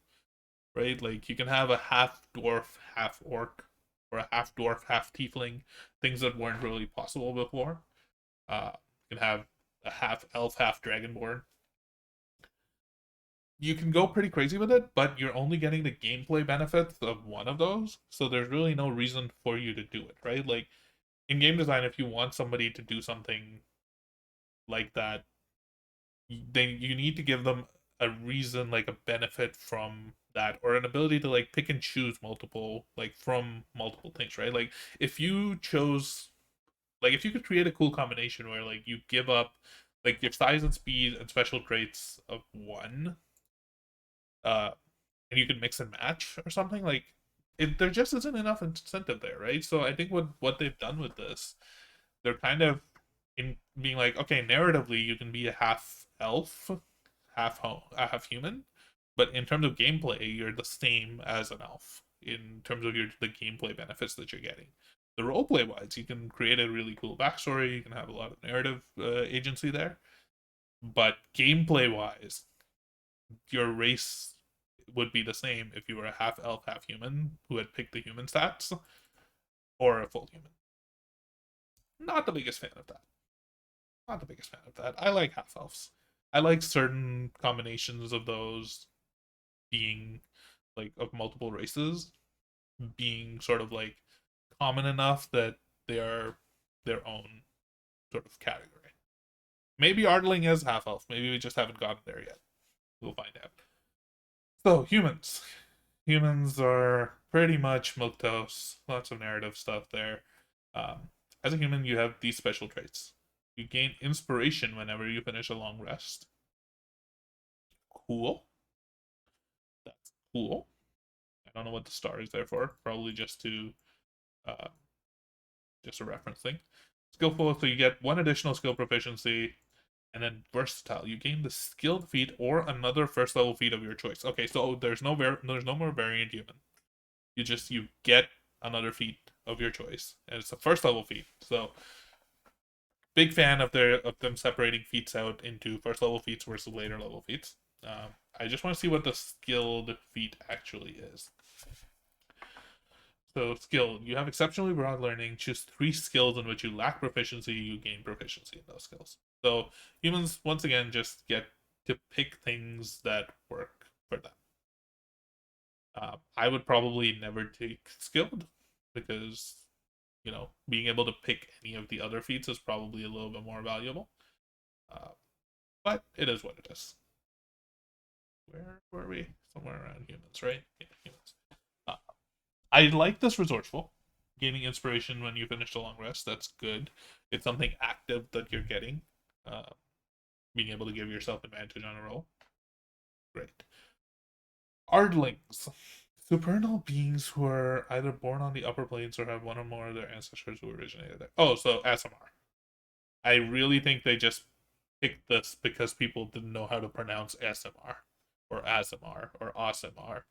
[SPEAKER 1] right? Like, you can have a half-dwarf, half-orc, or a half-dwarf, half-tiefling, things that weren't really possible before. You can have a half-elf, half-dragonborn. You can go pretty crazy with it, but you're only getting the gameplay benefits of one of those, so there's really no reason for you to do it, right? Like, in game design, if you want somebody to do something like that, then you need to give them a reason, like a benefit from that, or an ability to, like, pick and choose from multiple things, right? Like, if you could create a cool combination where, like, you give up, like, your size and speed and special traits of 1, and you can mix and match or something, like, there just isn't enough incentive there, right? So I think what they've done with this, they're kind of in being like, okay, narratively you can be a half elf, half human, but in terms of gameplay, you're the same as an elf in terms of the gameplay benefits that you're getting. The roleplay wise, you can create a really cool backstory, you can have a lot of narrative agency there, but gameplay wise, your race would be the same if you were a half elf, half human who had picked the human stats, or a full human. Not the biggest fan of that. I like half elves. I like certain combinations of those being, like, of multiple races being sort of, like, common enough that they are their own sort of category. Maybe Ardling is half elf. Maybe we just haven't gotten there yet. We'll find out. So, humans. Humans are pretty much milquetoast. Lots of narrative stuff there. As a human, you have these special traits. You gain inspiration whenever you finish a long rest. Cool. That's cool. I don't know what the star is there for. Probably just a reference thing. Skillful, so you get 1 additional skill proficiency. And then versatile, you gain the skilled feat or another first level feat of your choice. Okay, so there's no more variant human. You get another feat of your choice, and it's a first level feat. So big fan of them separating feats out into first level feats versus later level feats. I just want to see what the skilled feat actually is. So, skilled. You have exceptionally broad learning. Choose 3 skills in which you lack proficiency. You gain proficiency in those skills. So, humans, once again, just get to pick things that work for them. I would probably never take skilled because, you know, being able to pick any of the other feats is probably a little bit more valuable. But it is what it is. Where were we? Somewhere around humans, right? Yeah, humans. I like this resourceful. Gaining inspiration when you finish a long rest, that's good. It's something active that you're getting. Being able to give yourself advantage on a roll. Great. Ardlings. Supernal beings who are either born on the upper planes or have one or more of their ancestors who originated there. Oh, so ASMR. I really think they just picked this because people didn't know how to pronounce ASMR or ASMR or ASMR.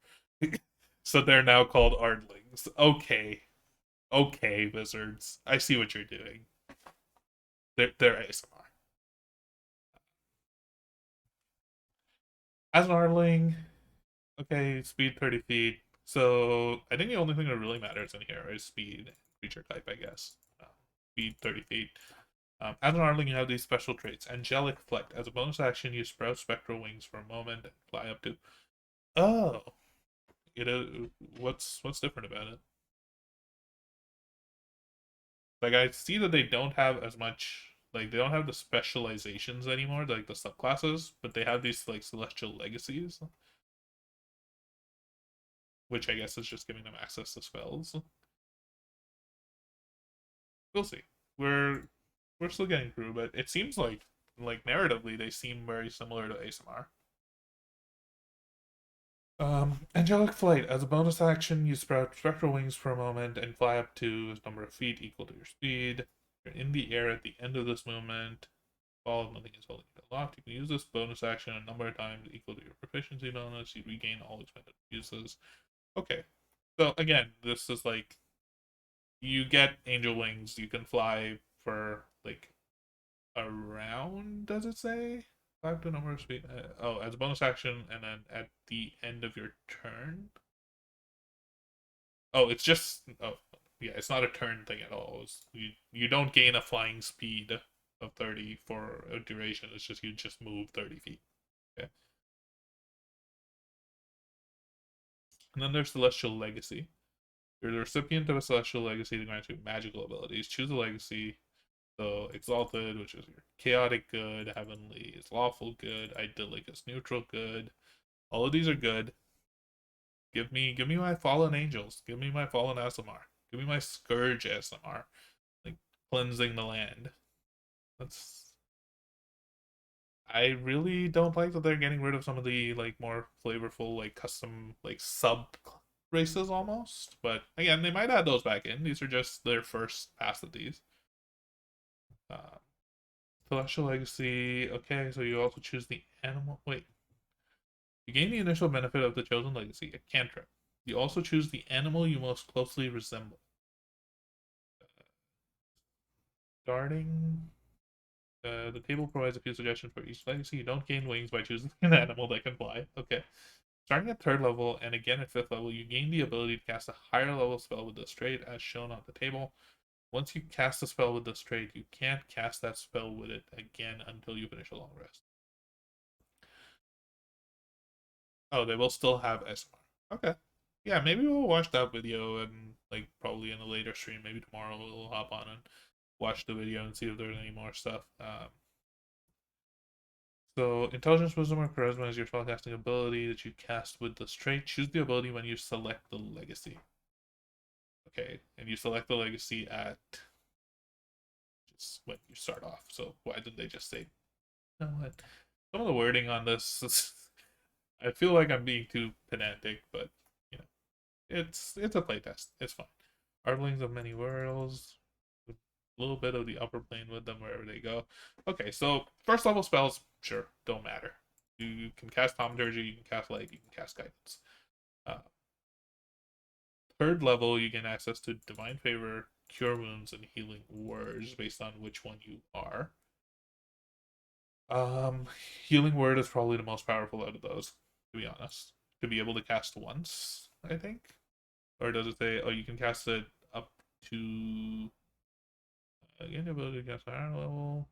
[SPEAKER 1] So they're now called Ardlings. Okay. Okay, wizards. I see what you're doing. They're ASMR. As an Ardling, okay, speed 30 feet. So I think the only thing that really matters in here is speed and creature type, I guess. Speed 30 feet. As an Ardling, you have these special traits. Angelic Flight. As a bonus action, you sprout spectral wings for a moment and fly up to... Oh! What's different about it? Like, I see that they don't have as much... Like, they don't have the specializations anymore, like the subclasses, but they have these, like, celestial legacies. Which I guess is just giving them access to spells. We'll see. We're still getting through, but it seems like narratively they seem very similar to ASMR. Angelic Flight. As a bonus action, you sprout spectral wings for a moment and fly up to a number of feet equal to your speed. You're in the air at the end of this movement. While nothing is holding you locked, you can use this bonus action a number of times equal to your proficiency bonus. You regain all expended uses. Okay. So again, this is like you get angel wings, you can fly for like around, does it say? 5 to number of speed. Oh, as a bonus action, and then at the end of your turn. Oh, it's just yeah, it's not a turn thing at all. You don't gain a flying speed of 30 for a duration. It's just you just move 30 feet. Okay. And then there's Celestial Legacy. You're the recipient of a Celestial Legacy that grants you magical abilities. Choose a legacy. So Exalted, which is your chaotic good, Heavenly is lawful good, Idyllic is neutral good. All of these are good. Give me my fallen angels. Give me my fallen ASMR. Give me my scourge ASMR. Like cleansing the land. I really don't like that they're getting rid of some of the like more flavorful, like custom, like sub races almost. But again, they might add those back in. These are just their first pass at these. Celestial Legacy. Okay, so you also choose the animal. Wait. You gain the initial benefit of the chosen legacy, a cantrip. You also choose the animal you most closely resemble. Starting. The table provides a few suggestions for each legacy. You don't gain wings by choosing an animal that can fly. Okay. Starting at 3rd level and again at 5th level, you gain the ability to cast a higher level spell with this trait as shown on the table. Once you cast a spell with this trait, you can't cast that spell with it again until you finish a long rest. Oh, they will still have SMR. Okay. Yeah, maybe we'll watch that video and like probably in a later stream. Maybe tomorrow we'll hop on and watch the video and see if there's any more stuff. So intelligence, wisdom, or charisma is your spellcasting ability that you cast with this trait. Choose the ability when you select the legacy. Okay, and you select the legacy at just when you start off. So why didn't they just say? You know what? Some of the wording on this is, I feel like I'm being too pedantic, but you know, it's a playtest. It's fine. Arblings of many worlds, with a little bit of the upper plane with them wherever they go. Okay, so 1st level spells, sure, don't matter. You can cast Thaumaturgy, you can cast Light, you can cast Guidance. 3rd level, you gain access to Divine Favor, Cure Wounds, and Healing Words based on which one you are. Healing Word is probably the most powerful out of those, to be honest. To be able to cast once, I think. Or does it say, oh, you can cast it up to again, ability to cast a higher level.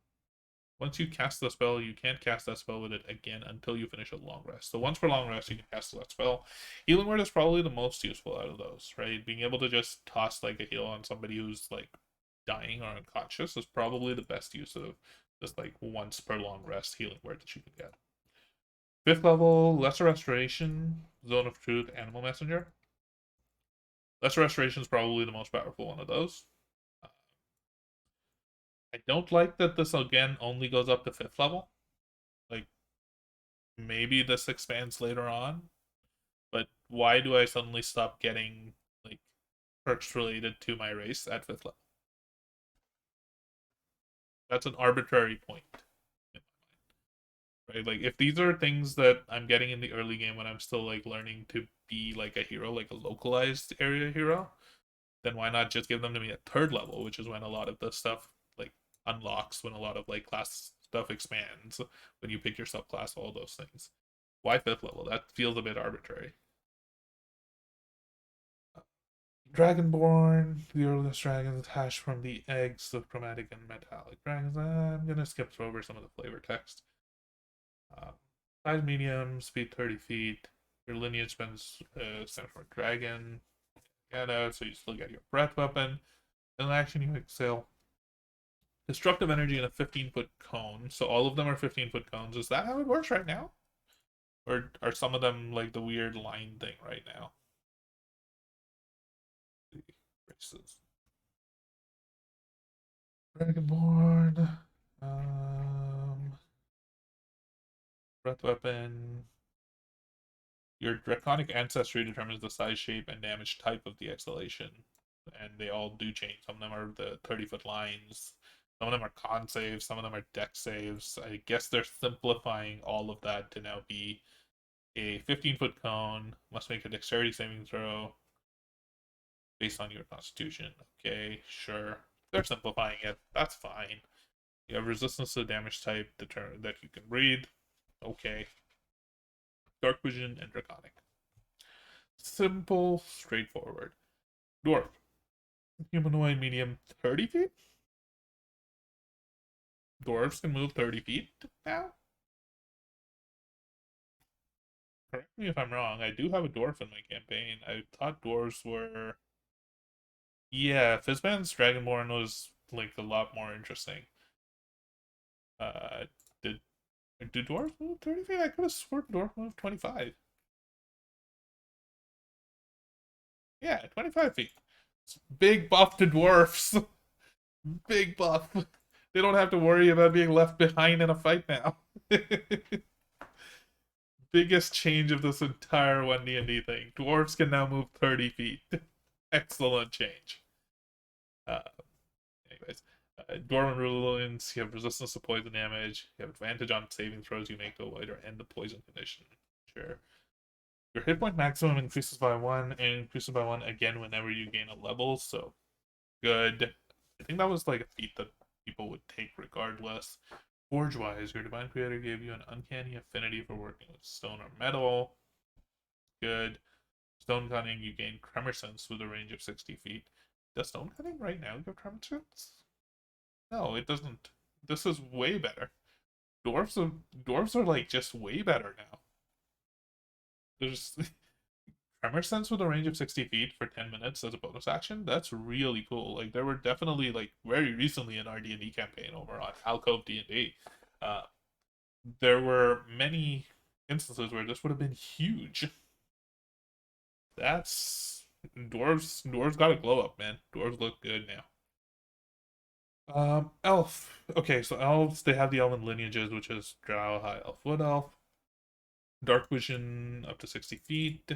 [SPEAKER 1] Once you cast the spell, you can't cast that spell with it again until you finish a long rest. So once per long rest, you can cast that spell. Healing Word is probably the most useful out of those, right? Being able to just toss like a heal on somebody who's like dying or unconscious is probably the best use of just like once per long rest Healing Word that you can get. 5th level, Lesser Restoration, Zone of Truth, Animal Messenger. Lesser Restoration is probably the most powerful one of those. I don't like that this again only goes up to 5th level. Like, maybe this expands later on, but why do I suddenly stop getting like perks related to my race at 5th level? That's an arbitrary point in my mind, right? Like, if these are things that I'm getting in the early game when I'm still like learning to be like a hero, like a localized area hero, then why not just give them to me at 3rd level, which is when a lot of the stuff like unlocks, when a lot of like class stuff expands, when you pick your subclass, all those things. Why 5th level? That feels a bit arbitrary. Dragonborn, the earliest dragons hatched from the eggs of chromatic and metallic dragons. I'm gonna skip over some of the flavor text. Size medium, speed 30 feet. Your lineage stands for dragon. So you still get your breath weapon. In action, you exhale destructive energy in a 15-foot cone. So all of them are 15-foot cones. Is that how it works right now? Or are some of them like the weird line thing right now? Races. Dragonborn. Breath weapon. Your draconic ancestry determines the size, shape, and damage type of the exhalation. And they all do change. Some of them are the 30-foot lines. Some of them are con saves. Some of them are deck saves. I guess they're simplifying all of that to now be a 15-foot cone. Must make a dexterity saving throw based on your constitution. Okay, sure. They're simplifying it. That's fine. You have resistance to the damage type that you can breathe. Okay. Dark vision and draconic. Simple, straightforward. Dwarf. Humanoid medium 30 feet? Dwarves can move 30 feet now? Correct me if I'm wrong. I do have a dwarf in my campaign. I thought dwarves were... Yeah, Fizzman's Dragonborn was like a lot more interesting. Did dwarves move 30 feet? I could have sworn dwarf moved 25. Yeah, 25 feet. It's big buff to dwarfs. Big buff. They don't have to worry about being left behind in a fight now. Biggest change of this entire 1D&D thing. Dwarves can now move 30 feet. Excellent change. Anyways, Dwarven Rulings, you have resistance to poison damage. You have advantage on saving throws you make to avoid or end the poison condition. Sure. Your hit point maximum increases by 1 and increases by 1 again whenever you gain a level, so good. I think that was like a feat that people would take regardless. Forge-wise, your Divine Creator gave you an uncanny affinity for working with stone or metal. Good. Stone Cutting, you gain Tremor Sense with a range of 60 feet. Does Stone Cutting right now give Tremor Sense? No, it doesn't. This is way better. Dwarves are like just way better now. There's Tremor Sense with a range of 60 feet for 10 minutes as a bonus action. That's really cool. Like, there were definitely, like, very recently an R&D campaign over on Alcove D&D. There were many instances where this would have been huge. That's... Dwarves got a glow up, man. Dwarves look good now. Elf. Okay, so elves, they have the elven lineages, which is Drow, High Elf, Wood Elf. Dark Vision up to 60 feet.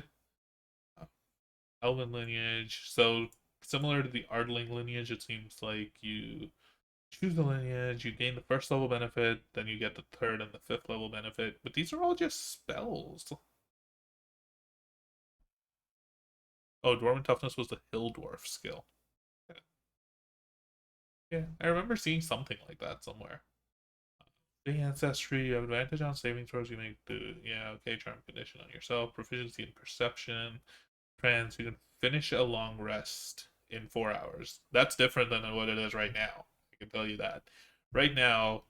[SPEAKER 1] Elven lineage. So similar to the Ardling lineage, it seems like you choose the lineage, you gain the 1st level benefit, then you get the 3rd and the 5th level benefit. But these are all just spells. Oh, Dwarven Toughness was the Hill Dwarf skill. Yeah, I remember seeing something like that somewhere. The ancestry, you have advantage on saving throws. You make the charm condition on yourself. Proficiency in perception. Trance, you can finish a long rest in 4 hours. That's different than what it is right now. I can tell you that. Right now,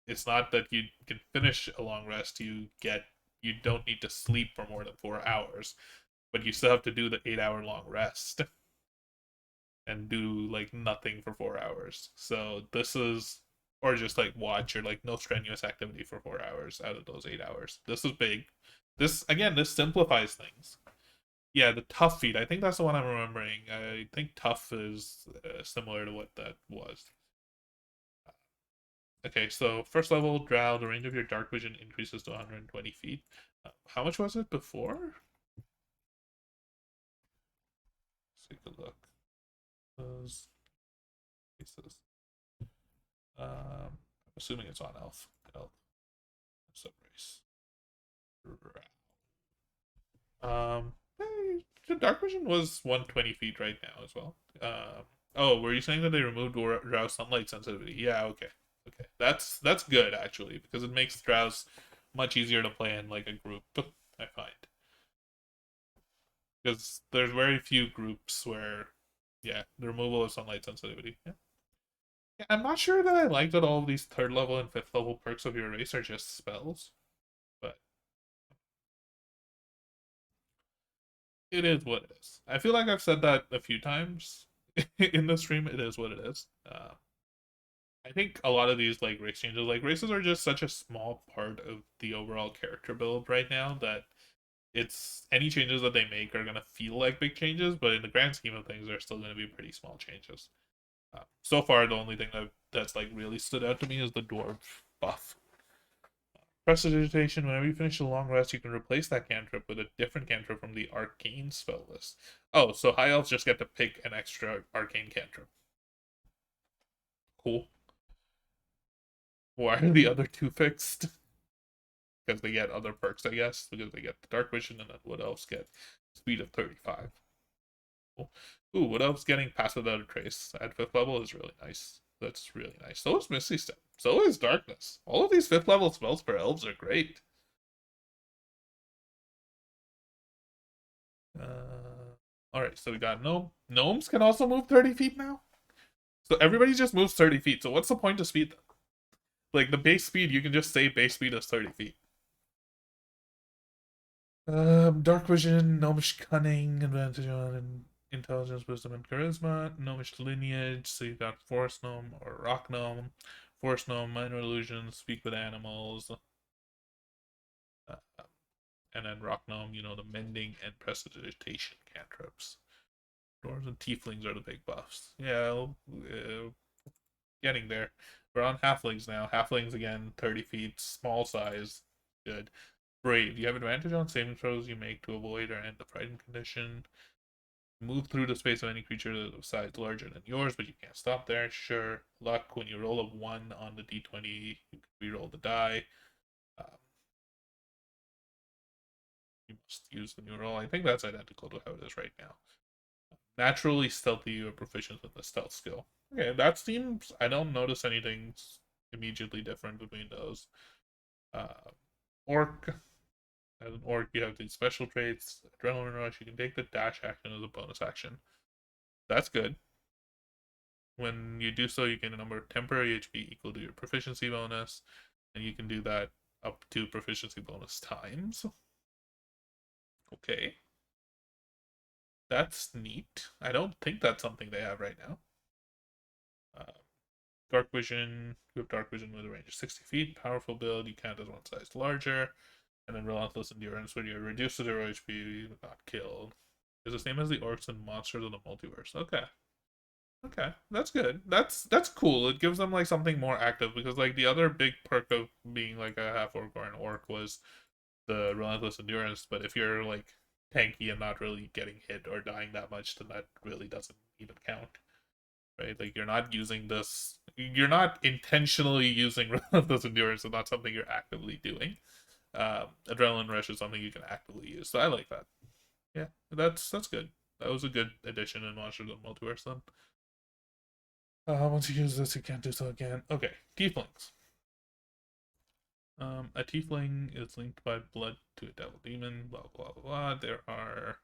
[SPEAKER 1] it's not that you can finish a long rest. You don't need to sleep for more than 4 hours, but you still have to do the 8 hour long rest and do like nothing for 4 hours. So this is, or just like watch, or like no strenuous activity for 4 hours out of those 8 hours. This is big. This simplifies things. Yeah, the tough feat. I think that's the one I'm remembering. I think tough is similar to what that was. Okay, so first level drow, the range of your dark vision increases to 120 feet. How much was it before? Let's take a look. Those pieces. I'm assuming it's on elf. Subrace. The dark vision was 120 feet right now as well. Oh, were you saying that they removed drow sunlight sensitivity? Yeah, okay. Okay. That's good actually, because it makes drows much easier to play in like a group, I find. Because there's very few groups where the removal of sunlight sensitivity. Yeah. Yeah, I'm not sure that I like that all of these 3rd level and 5th level perks of your race are just spells, but it is what it is. I feel like I've said that a few times in the stream. It is what it is. I think a lot of these like race changes, like races are just such a small part of the overall character build right now that it's any changes that they make are gonna feel like big changes, but in the grand scheme of things, they're still gonna be pretty small changes. So far, the only thing that's like really stood out to me is the dwarf buff. Prestidigitation, whenever you finish a long rest, you can replace that cantrip with a different cantrip from the Arcane spell list. Oh, so high elves just get to pick an extra Arcane cantrip. Cool. Why are the other two fixed? Because they get other perks, I guess. Because they get the Dark Vision, and then what else get? Speed of 35. Cool. Ooh, what else getting Pass Without a Trace at 5th level is really nice. That's really nice. So is Misty Step. So is Darkness. All of these 5th level spells for elves are great. Alright, so we got Gnome. Gnomes can also move 30 feet now? So everybody just moves 30 feet. So what's the point of speed then? Like the base speed, you can just say base speed is 30 feet. Dark Vision, Gnomish Cunning, advantage on Intelligence, Wisdom, and Charisma. Gnomish Lineage, so you got Forest Gnome or Rock Gnome. Forest Gnome, Minor Illusions, Speak with Animals. And then Rock Gnome, the Mending and Prestidigitation cantrips. Dwarves and Tieflings are the big buffs. Yeah, getting there. We're on Halflings now. Halflings again, 30 feet, small size, good. Brave, you have advantage on saving throws you make to avoid or end the frightened condition. Move through the space of any creature of size larger than yours, but you can't stop there. Sure. Luck, when you roll a 1 on the d20, you can reroll the die. You must use the new roll. I think that's identical to how it is right now. Naturally stealthy, you have proficiency in the stealth skill. Okay, that seems... I don't notice anything immediately different between those. Orc. As an orc, you have these special traits. Adrenaline Rush, you can take the dash action as a bonus action. That's good. When you do so, you gain a number of temporary HP equal to your proficiency bonus, and you can do that up to proficiency bonus times. Okay. That's neat. I don't think that's something they have right now. Dark Vision. You have Dark Vision with a range of 60 feet. Powerful build. You count as one size larger. And then Relentless Endurance, when you're reduced to 0 HP, not killed. Is the same as the orcs and monsters of the multiverse. Okay. Okay, that's good. That's cool. It gives them like something more active, because like the other big perk of being like a half orc or an orc was the Relentless Endurance, but if you're like tanky and not really getting hit or dying that much, then that really doesn't even count. Right? Like you're not intentionally using Relentless Endurance, and not something you're actively doing. Adrenaline Rush is something you can actively use, so I like that. Yeah, that's good. That was a good addition in Monsters of the Multiverse then. Once you use this, you can't do so again. Okay, Tieflings. A tiefling is linked by blood to a devil demon, blah blah blah. There are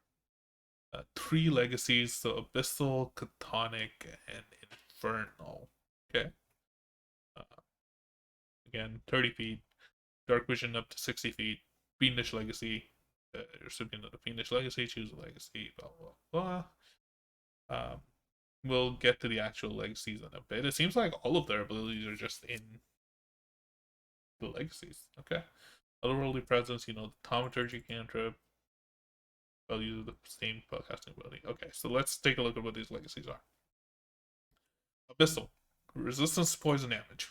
[SPEAKER 1] 3 legacies, so Abyssal, Chthonic, and Infernal. Okay. Again, 30 feet, Dark Vision up to 60 feet, Fiendish Legacy, recipient of the Fiendish Legacy, choose a legacy, blah blah blah. We'll get to the actual legacies in a bit. It seems like all of their abilities are just in the legacies. Okay. Otherworldly Presence, the Thaumaturgy cantrip. I'll use the same spellcasting ability. Okay, so let's take a look at what these legacies are. Abyssal. Resistance to poison damage.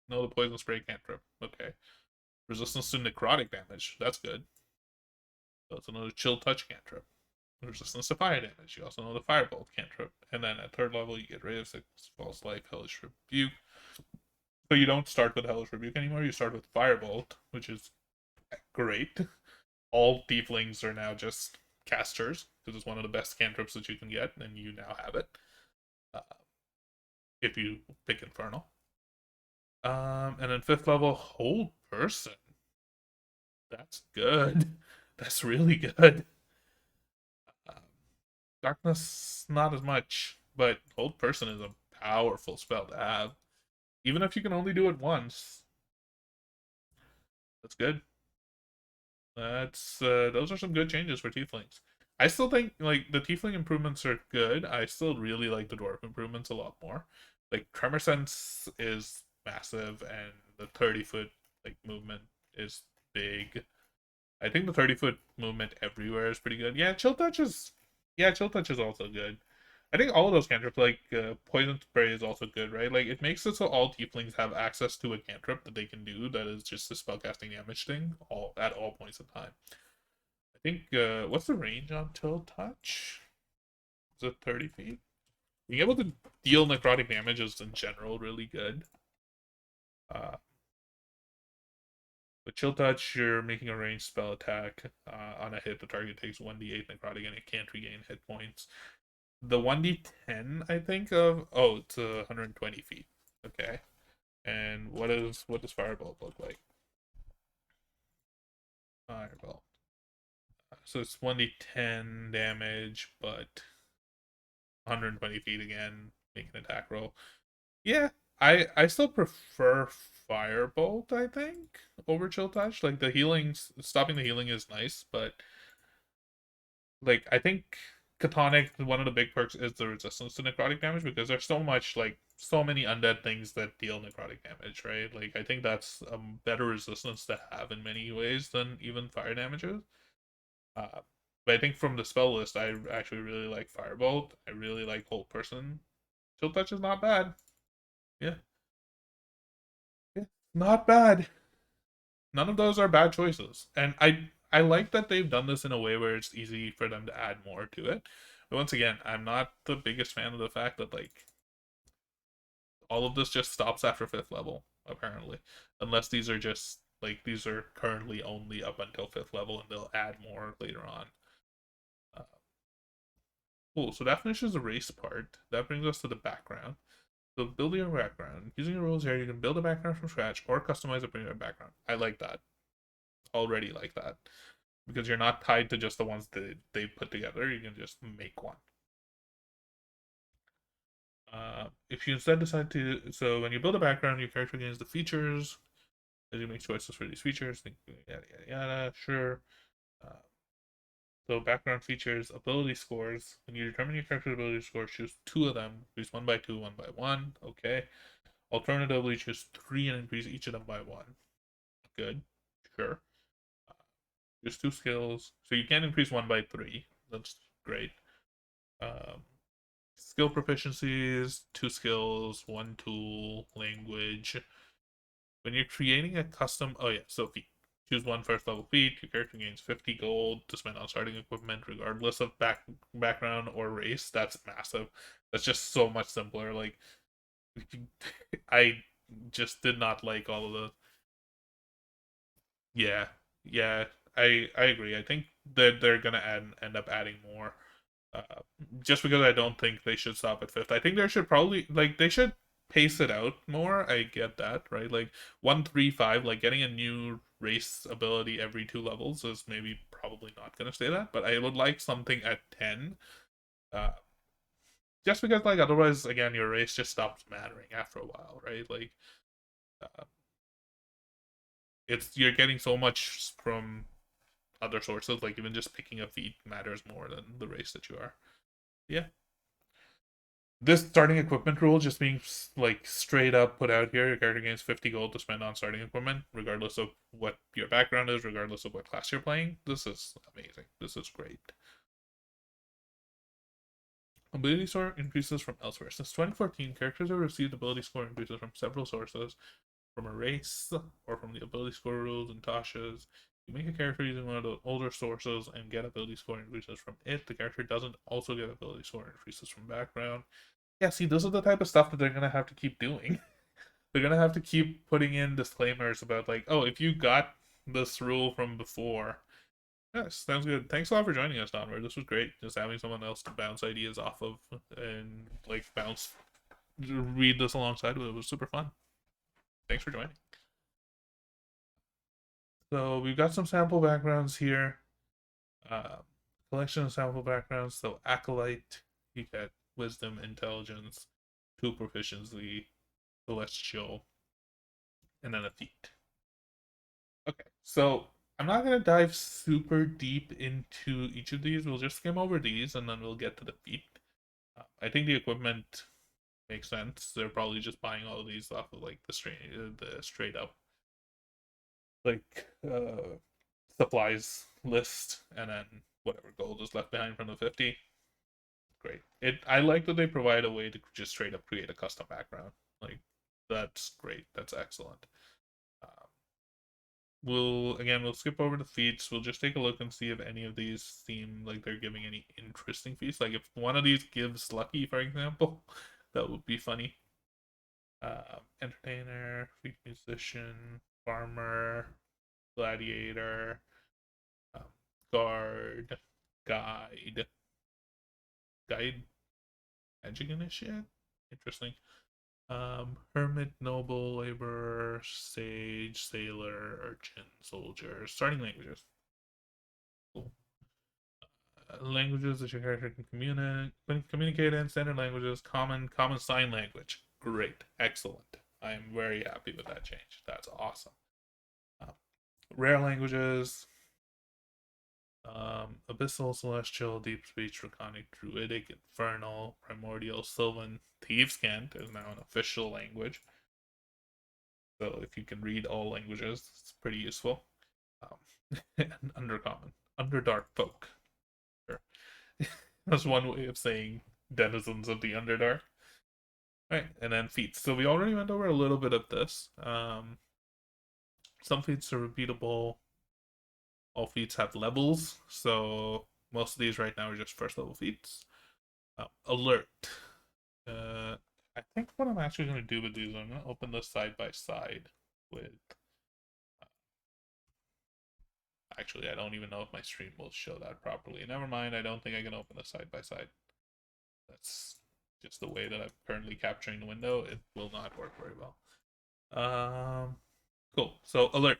[SPEAKER 1] No, the poison spray cantrip. Okay. Resistance to necrotic damage. That's good. Also know the chill touch cantrip. Resistance to fire damage. You also know the firebolt cantrip. And then at 3rd level, you get rid of Sickness, False Life, Hellish Rebuke. So you don't start with Hellish Rebuke anymore. You start with firebolt, which is great. All tieflings are now just casters, because it's one of the best cantrips that you can get, and you now have it. If you pick Infernal. And then 5th level, Hold Person. That's good. That's really good. Darkness, not as much, but Hold Person is a powerful spell to have. Even if you can only do it once. That's good. Those are some good changes for tieflings. I still think like the tiefling improvements are good. I still really like the dwarf improvements a lot more. Like Tremor Sense is massive, and the 30-foot like movement is big. I think the 30-foot movement everywhere is pretty good. Chill Touch is also good. I think all of those cantrips, like Poison Spray, is also good, right? Like it makes it so all tieflings have access to a cantrip that they can do that is just a spellcasting damage thing at all points in time. I think what's the range on Chill Touch? Is it 30 feet? Being able to deal necrotic damage is in general really good. With Chill Touch, you're making a ranged spell attack. On a hit, the target takes 1d8 necrotic and it can't regain hit points. The 1d10, I think of. Oh, it's 120 feet. Okay. And what does Firebolt look like? Firebolt. So it's 1d10 damage, but 120 feet again. Make an attack roll. Yeah, I still prefer Firebolt, I think, over Chill Touch. Like the healing, stopping the healing is nice, but like I think Chthonic, one of the big perks is the resistance to necrotic damage, because there's so many undead things that deal necrotic damage, right? Like I think that's a better resistance to have in many ways than even fire damages. But I think from the spell list, I actually really like Firebolt. I really like Hold Person. Chill Touch is not bad. Yeah, not bad. None of those are bad choices, and I like that they've done this in a way where it's easy for them to add more to it. But once again, I'm not the biggest fan of the fact that like all of this just stops after 5th level, apparently, unless these are just like these are currently only up until 5th level, and they'll add more later on. Cool. So that finishes the race part. That brings us to the background. So build your background. Using the rules here, you can build a background from scratch or customize a premium background. I like that. Already like that. Because you're not tied to just the ones that they put together. You can just make one. If you instead decide to... So when you build a background, your character gains the features. As you make choices for these features. Yada, yada, yada. Sure. So background features, ability scores. When you determine your character's ability scores, choose 2 of them. Increase 1 by 2, 1 by 1. Okay. Alternatively, choose 3 and increase each of them by 1. Good. Sure. Choose 2 skills. So you can increase 1 by 3. That's great. Skill proficiencies, 2 skills, 1 tool, language. When you're creating a custom... Oh yeah, so feat. Choose 1 first level feat. Your character gains 50 gold to spend on starting equipment, regardless of background or race. That's massive. That's just so much simpler. Like, I just did not like all of the. Yeah, I agree. I think that they're gonna end up adding more. Just because I don't think they should stop at 5th. I think there should probably they should pace it out more. I get that, right? Like 1-3-5, like getting a new race ability every 2 levels is maybe probably not gonna stay that, but I would like something at 10. Just because, like, otherwise, again, your race just stops mattering after a while, right? Like, you're getting so much from other sources, like even just picking a feat matters more than the race that you are. Yeah. This starting equipment rule just being like straight up put out here. Your character gains 50 gold to spend on starting equipment, regardless of what your background is, regardless of what class you're playing. This is amazing. This is great. Ability score increases from elsewhere. Since 2014, characters have received ability score increases from several sources, from a race or from the ability score rules and Tasha's. You make a character using one of the older sources and get ability score increases from it. The character doesn't also get ability score increases from background. Yeah, see, those are the type of stuff that they're gonna have to keep doing. They're gonna have to keep putting in disclaimers about like, oh, if you got this rule from before. Yes, sounds good. Thanks a lot for joining us, Donver. This was great. Just having someone else to bounce ideas off of and like read this alongside with it was super fun. Thanks for joining. So we've got some sample backgrounds here. Collection of sample backgrounds. So Acolyte, you get Wisdom, Intelligence, 2 Proficiency, Celestial, and then a feat. Okay, so I'm not going to dive super deep into each of these. We'll just skim over these, and then we'll get to the feat. I think the equipment makes sense. They're probably just buying all of these off of like the straight up like supplies list, and then whatever gold is left behind from the 50. Great. I like that they provide a way to just straight up create a custom background. Like, that's great. That's excellent. We'll skip over the feats. We'll just take a look and see if any of these seem like they're giving any interesting feats. Like if one of these gives lucky, for example, that would be funny. Entertainer, feat musician, farmer, gladiator, guard, guide, magic initiate. Interesting. Hermit, noble, laborer, sage, sailor, urchin, soldier. Starting languages. Cool. Languages that your character can communicate in. Standard languages. Common sign language. Great. Excellent. I am very happy with that change. That's awesome. Rare languages. Abyssal, Celestial, Deep Speech, Draconic, Druidic, Infernal, Primordial, Sylvan, Thievescant is now an official language. So if you can read all languages, it's pretty useful. And Undercommon, Underdark Folk. Sure. That's one way of saying denizens of the Underdark. Right, and then feats. So we already went over a little bit of this. Some feats are repeatable. All feats have levels, so most of these right now are just first level feats. Alert. I think what I'm actually going to do with these, I'm going to open this side by side with... Actually, I don't even know if my stream will show that properly. Never mind, I don't think I can open this side by side. That's just the way that I'm currently capturing the window. It will not work very well. Cool. So, alert.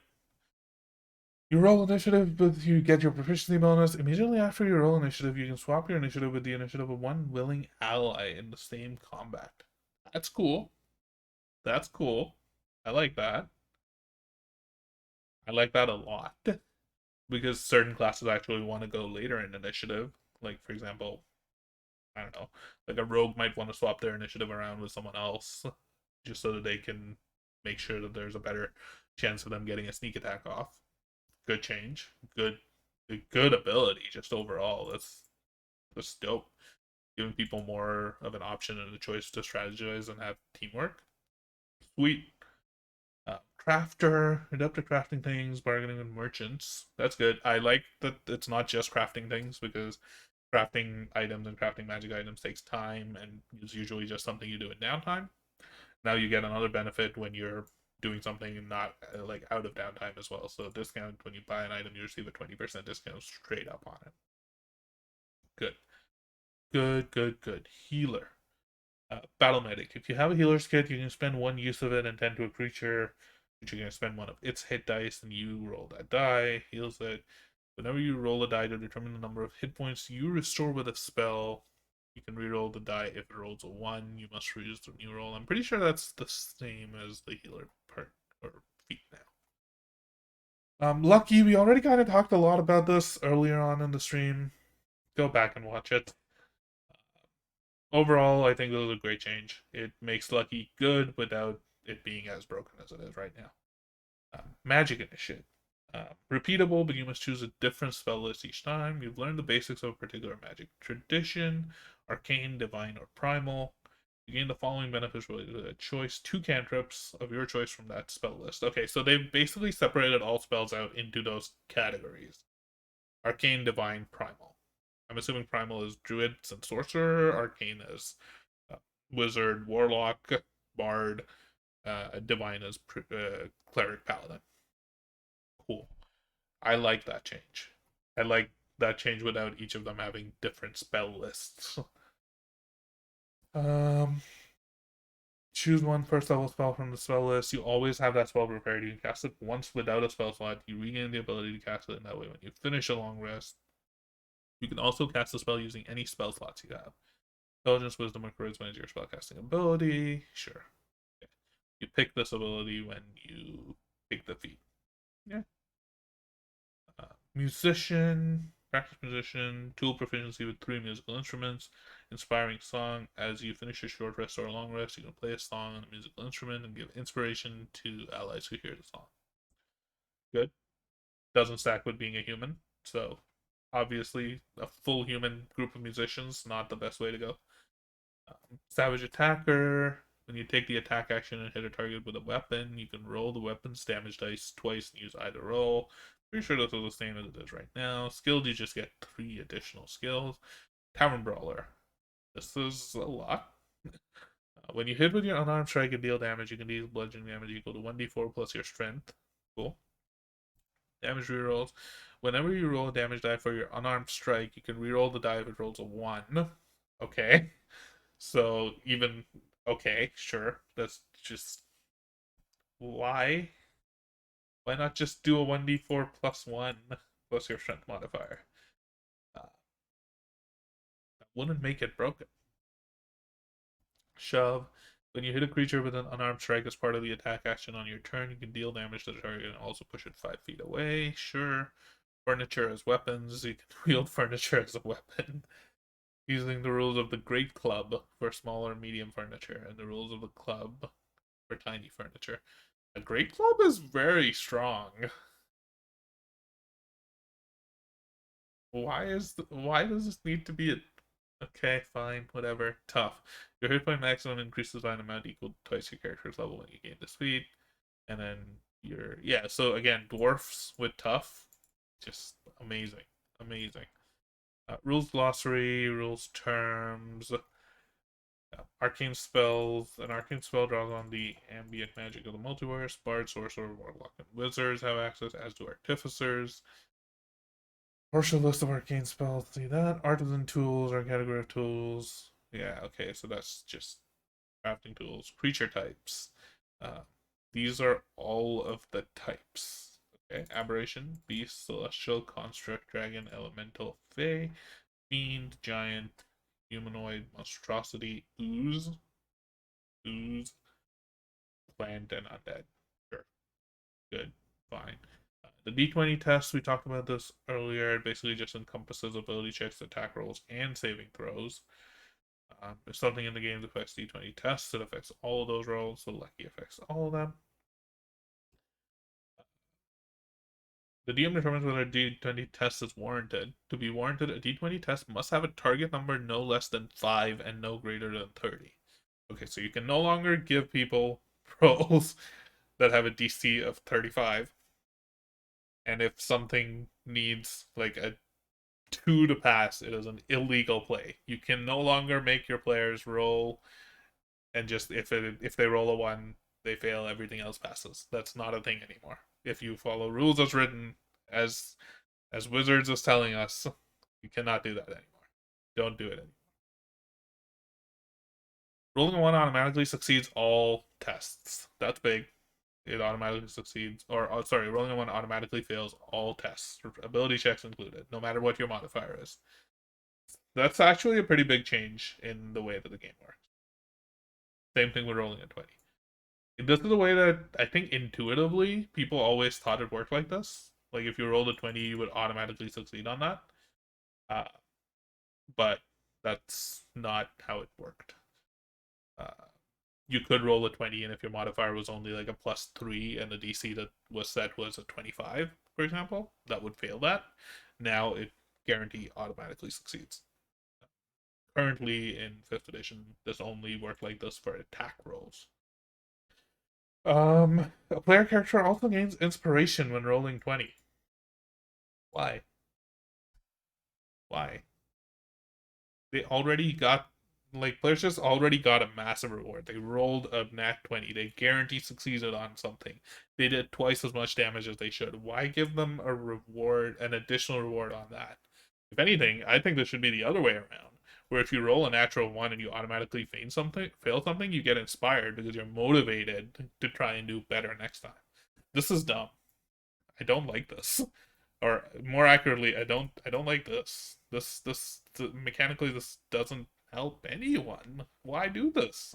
[SPEAKER 1] You roll initiative, but you get your proficiency bonus. Immediately after you roll initiative, you can swap your initiative with the initiative of one willing ally in the same combat. That's cool. That's cool. I like that. I like that a lot. Because certain classes actually want to go later in initiative. Like, for example, I don't know, like a rogue might want to swap their initiative around with someone else just so that they can make sure that there's a better chance of them getting a sneak attack off. Good change. Good ability just overall. That's dope. Giving people more of an option and a choice to strategize and have teamwork. Sweet. Crafter, adept at crafting things, bargaining with merchants. That's good. I like that it's not just crafting things, because crafting items and crafting magic items takes time and is usually just something you do in downtime. Now you get another benefit when you're doing something not like out of downtime as well. So discount when you buy an item, you receive a 20% discount straight up on it. Good. Healer. Battle Medic. If you have a healer's kit, you can spend one use of it and tend to a creature, which you're going to spend one of its hit dice, and you roll that die, heals it. Whenever you roll a die to determine the number of hit points you restore with a spell, you can reroll the die. If it rolls a 1, you must reuse the new roll. I'm pretty sure that's the same as the healer part or feat now. Lucky, we already kind of talked a lot about this earlier on in the stream. Go back and watch it. Overall, I think this is a great change. It makes Lucky good without it being as broken as it is right now. Magic Initiate. Repeatable, but you must choose a different spell list each time. You've learned the basics of a particular magic tradition, arcane, divine, or primal. You gain the following benefits related to a choice: 2 cantrips of your choice from that spell list. Okay, so they've basically separated all spells out into those categories: arcane, divine, primal. I'm assuming primal is druids and sorcerer, arcane is wizard, warlock, bard, divine is cleric, paladin. Cool. I like that change. I like that change without each of them having different spell lists. Choose one first level spell from the spell list. You always have that spell prepared. You can cast it once without a spell slot. You regain the ability to cast it in that way when you finish a long rest. You can also cast the spell using any spell slots you have. Intelligence, Wisdom, or Charisma is your spellcasting ability. Sure. Okay. You pick this ability when you pick the feat. Yeah. Musician, practice musician, tool proficiency with 3 musical instruments, inspiring song. As you finish a short rest or a long rest, you can play a song on a musical instrument and give inspiration to allies who hear the song. Good. Doesn't stack with being a human, so obviously a full human group of musicians, not the best way to go. Savage Attacker. When you take the attack action and hit a target with a weapon, you can roll the weapon's damage dice twice and use either roll. Pretty sure this is the same as it is right now. Skilled, you just get 3 additional skills. Tavern Brawler. This is a lot. When you hit with your unarmed strike and deal damage, you can deal bludgeoning damage equal to 1d4 plus your strength. Cool. Damage rerolls. Whenever you roll a damage die for your unarmed strike, you can reroll the die if it rolls a 1. Okay. So even okay, sure. That's just why? Why not just do a 1d4 plus 1 plus your strength modifier? That wouldn't make it broken. Shove. When you hit a creature with an unarmed strike as part of the attack action on your turn, you can deal damage to the target and also push it 5 feet away. Sure. Furniture as weapons. You can wield furniture as a weapon. Using the rules of the Great Club for small or medium furniture, and the rules of the club for tiny furniture. A Great Club is very strong. Why does this need to be a... Okay, fine, whatever. Tough. Your hit point maximum increases by an amount equal to twice your character's level when you gain this feat. And then your... Yeah, so again, dwarfs with tough. Just amazing. Amazing. Rules glossary, rules terms, arcane spells. An arcane spell draws on the ambient magic of the multiverse. Bard, sorcerer, warlock, and wizards have access, as do artificers. Partial list of arcane spells. See that? Artisan tools are a category of tools. Yeah, okay, so that's just crafting tools. Creature types. These are all of the types. Okay, aberration, beast, celestial, construct, dragon, elemental, fey, fiend, giant, humanoid, monstrosity, ooze, plant, and undead. Sure. Good. Fine. The D20 test, we talked about this earlier. It basically just encompasses ability checks, attack rolls, and saving throws. If something in the game affects D20 tests, it affects all of those rolls, so Lucky affects all of them. The DM determines whether a D20 test is warranted. To be warranted, a D20 test must have a target number no less than 5 and no greater than 30. Okay, so you can no longer give people rolls that have a DC of 35. And if something needs like a 2 to pass, it is an illegal play. You can no longer make your players roll, and just if they roll a 1, they fail, everything else passes. That's not a thing anymore. If you follow rules as written, as Wizards is telling us, you cannot do that anymore. Don't do it anymore. Rolling a 1 automatically succeeds all tests. That's big. It automatically succeeds, or sorry, rolling a 1 automatically fails all tests, ability checks included, no matter what your modifier is. That's actually a pretty big change in the way that the game works. Same thing with rolling a 20. This is the way that I think intuitively people always thought it worked like this. Like if you rolled a 20, you would automatically succeed on that. But that's not how it worked. You could roll a 20, and if your modifier was only like a +3 and the DC that was set was a 25, for example, that would fail that. Now it guarantee automatically succeeds. Currently in 5th edition, this only worked like this for attack rolls. A player character also gains inspiration when rolling 20. Why? They already got, like, players just already got a massive reward. They rolled a nat 20. They guarantee succeeded on something. They did twice as much damage as they should. Why give them a reward, an additional reward on that? If anything, I think this should be the other way around, where if you roll a natural 1 and you automatically fail something, you get inspired because you're motivated to try and do better next time. This is dumb. I don't like this. Or more accurately, I don't like this. This mechanically, this doesn't help anyone. Why do this?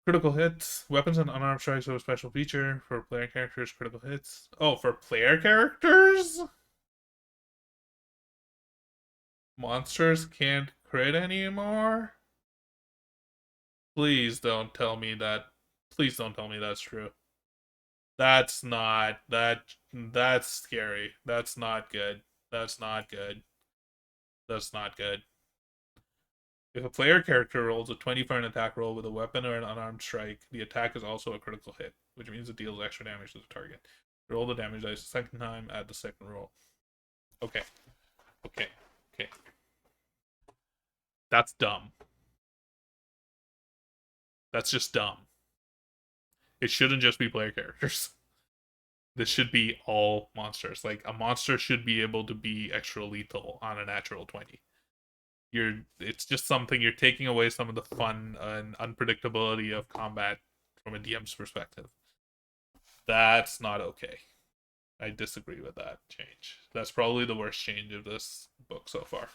[SPEAKER 1] Critical hits. Weapons and unarmed strikes have a special feature for player characters. Critical hits. Oh, for player characters? Monsters can't crit anymore? Please don't tell me that. Please don't tell me that's true. That's scary. That's not good. That's not good. That's not good. If a player character rolls a 20 for an attack roll with a weapon or an unarmed strike, the attack is also a critical hit, which means it deals extra damage to the target. Roll the damage dice the second time, add the second roll. Okay. That's dumb. That's just dumb. It shouldn't just be player characters. This should be all monsters. Like, a monster should be able to be extra lethal on a natural 20. It's just something, you're taking away some of the fun and unpredictability of combat from a DM's perspective. That's not okay. I disagree with that change. That's probably the worst change of this book so far.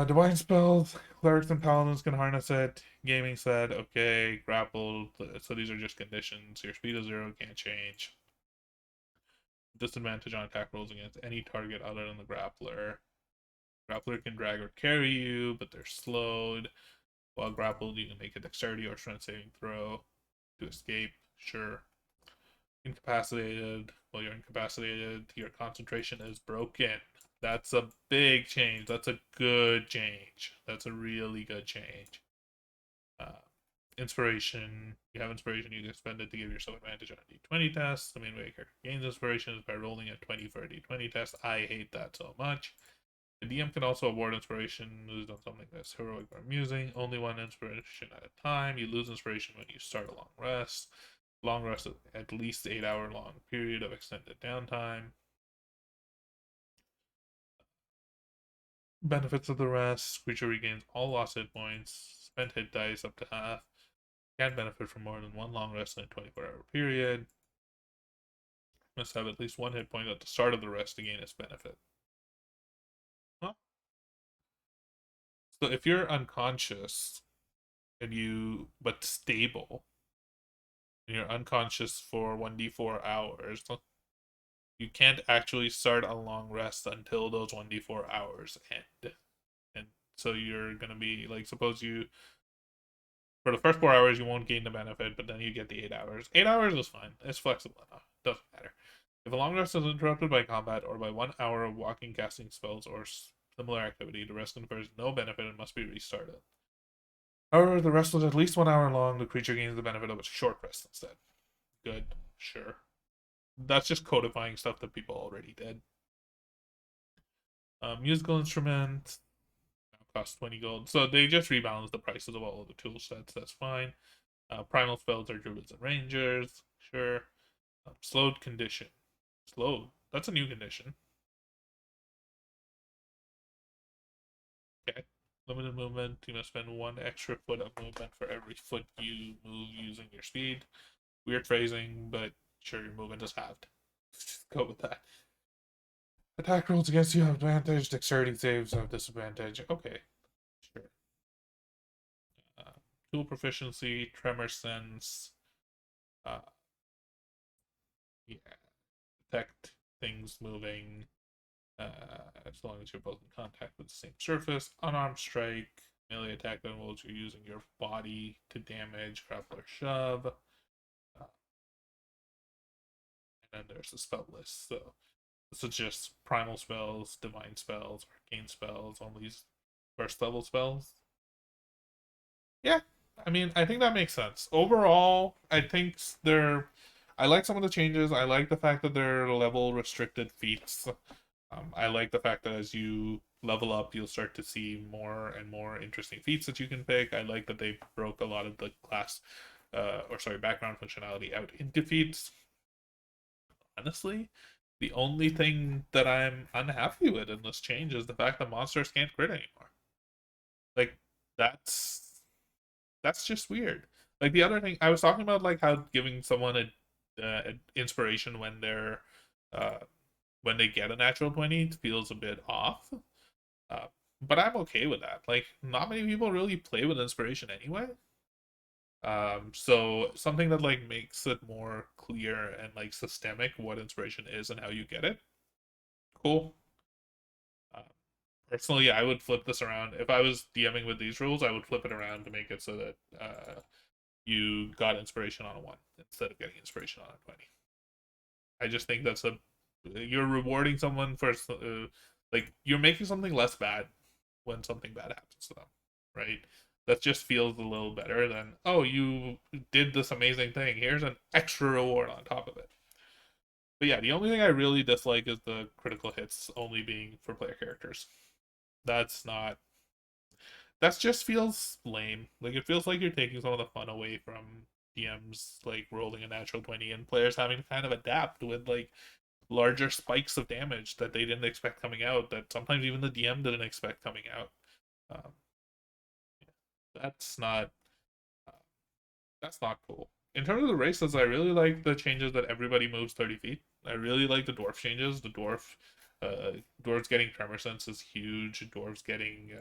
[SPEAKER 1] Divine spells, clerics and paladins can harness it. Gaming said, okay, grapple. So these are just conditions. Your speed is 0, can't change. Disadvantage on attack rolls against any target other than the grappler. Grappler can drag or carry you, but they're slowed. While grappled, you can make a dexterity or strength saving throw to escape. Sure. Incapacitated. While you're incapacitated, your concentration is broken. That's a big change. That's a good change. That's a really good change. Inspiration. You have inspiration, you can spend it to give yourself advantage on a d20 test. The main way a character gains inspiration is by rolling a 20 for a d20 test. I hate that so much. The DM can also award inspiration used on something that's heroic or amusing. Only one inspiration at a time. You lose inspiration when you start a long rest. Long rest is at least 8-hour long period of extended downtime. Benefits of the rest. Creature regains all lost hit points. Spent hit dice up to half. Can't benefit from more than one long rest in a 24-hour period. Must have at least one hit point at the start of the rest to gain its benefit. Huh? So if you're unconscious but stable, and you're unconscious for 1d4 hours, you can't actually start a long rest until those 1d4 hours end. And so you're gonna be like, suppose you, for the first 4 hours, you won't gain the benefit, but then you get the 8 hours. 8 hours is fine. It's flexible enough. Doesn't matter. If a long rest is interrupted by combat or by 1 hour of walking, casting spells, or similar activity, the rest confers no benefit and must be restarted. However, the rest was at least 1 hour long. The creature gains the benefit of a short rest instead. Good. Sure. That's just codifying stuff that people already did. Musical instruments cost 20 gold. So they just rebalance the prices of all of the tool sets. That's fine. Primal spells are druids and rangers. Sure. Slowed condition. Slowed. That's a new condition. Okay. Limited movement. You must spend 1 extra foot of movement for every foot you move using your speed. Weird phrasing, but sure, your movement is halved. Just go with that. Attack rolls against you have advantage. Dexterity saves have disadvantage. Okay, sure. Tool proficiency, tremor sense. Yeah, detect things moving. As long as you're both in contact with the same surface. Unarmed strike. Melee attack involves you using your body to damage, grapple or shove. And then there's the spell list. So this is just primal spells, divine spells, arcane spells, all these first level spells. Yeah, I mean, I think that makes sense. Overall, I think I like some of the changes. I like the fact that they're level restricted feats. I like the fact that as you level up, you'll start to see more and more interesting feats that you can pick. I like that they broke a lot of the background functionality out into feats. Honestly, the only thing that I'm unhappy with in this change is the fact that monsters can't crit anymore. Like, that's just weird. Like, the other thing I was talking about, like how giving someone an inspiration when they get a natural 20 feels a bit off. But I'm okay with that. Like, not many people really play with inspiration anyway. So something that like makes it more clear and like systemic what inspiration is and how you get it. Cool. Personally, I would flip this around. If I was DMing with these rules, I would flip it around to make it so that you got inspiration on a 1 instead of getting inspiration on a 20. I just think you're rewarding someone for like you're making something less bad when something bad happens to them, right? That just feels a little better than, oh, you did this amazing thing. Here's an extra reward on top of it. But yeah, the only thing I really dislike is the critical hits only being for player characters. That just feels lame. Like, it feels like you're taking some of the fun away from DMs, like rolling a natural 20 and players having to kind of adapt with like larger spikes of damage that they didn't expect coming out, that sometimes even the DM didn't expect coming out. Um, that's not that's not cool. In terms of the races, I really like the changes that everybody moves 30 feet. I really like the dwarf changes. The dwarves getting tremor sense is huge. Dwarves getting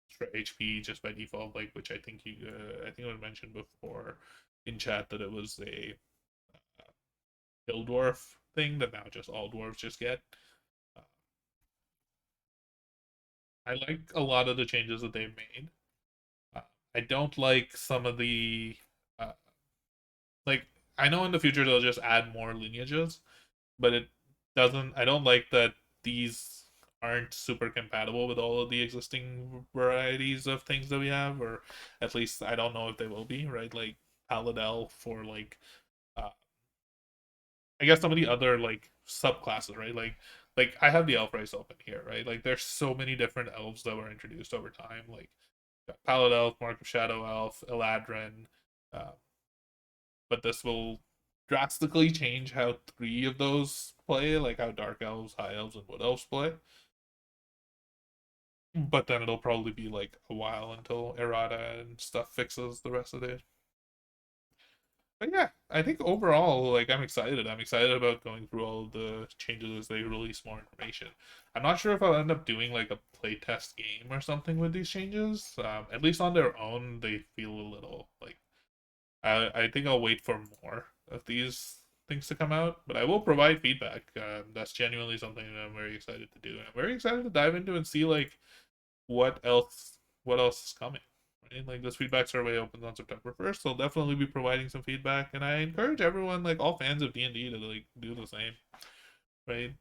[SPEAKER 1] extra HP just by default, like, which I think it was mentioned before in chat that it was a hill dwarf thing that now just all dwarves just get. I like a lot of the changes that they've made. I don't like some of the uh, like, I know in the future they'll just add more lineages, but it doesn't. I don't like that these aren't super compatible with all of the existing varieties of things that we have, or at least I don't know if they will be, right? Like Paladel for like I guess some of the other like subclasses, right? Like I have the elf race open here, right? Like there's so many different elves that were introduced over time, like Palad Elf, Mark of Shadow Elf, Eladrin, uh, but this will drastically change how 3 of those play, like how Dark Elves, High Elves, and Wood Elves play. But then it'll probably be like a while until errata and stuff fixes the rest of it. But yeah, I think overall, like, I'm excited. I'm excited about going through all of the changes as they release more information. I'm not sure if I'll end up doing like a playtest game or something with these changes. At least on their own, they feel a little like I think I'll wait for more of these things to come out, but I will provide feedback. That's genuinely something that I'm very excited to do. And I'm very excited to dive into and see like what else is coming. Right? Like, this feedback survey opens on September 1st, so I'll definitely be providing some feedback, and I encourage everyone, like all fans of D&D, to like do the same. Right?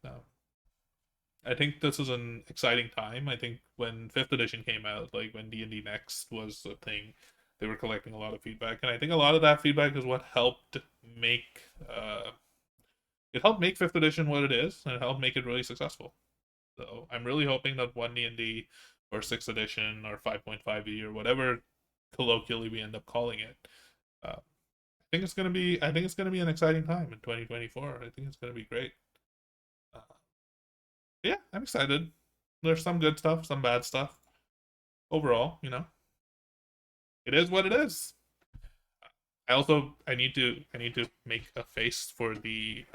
[SPEAKER 1] I think this is an exciting time. I think when 5th edition came out, like when D&D Next was a thing, they were collecting a lot of feedback, and I think a lot of that feedback is what helped make 5th edition what it is, and it helped make it really successful. So I'm really hoping that 1 D&D or 6th edition or 5.5e or whatever colloquially we end up calling it, I think it's gonna be an exciting time in 2024. I think it's gonna be great. Yeah, I'm excited. There's some good stuff, some bad stuff. overall, you know, it is what it is. I need to make a face for the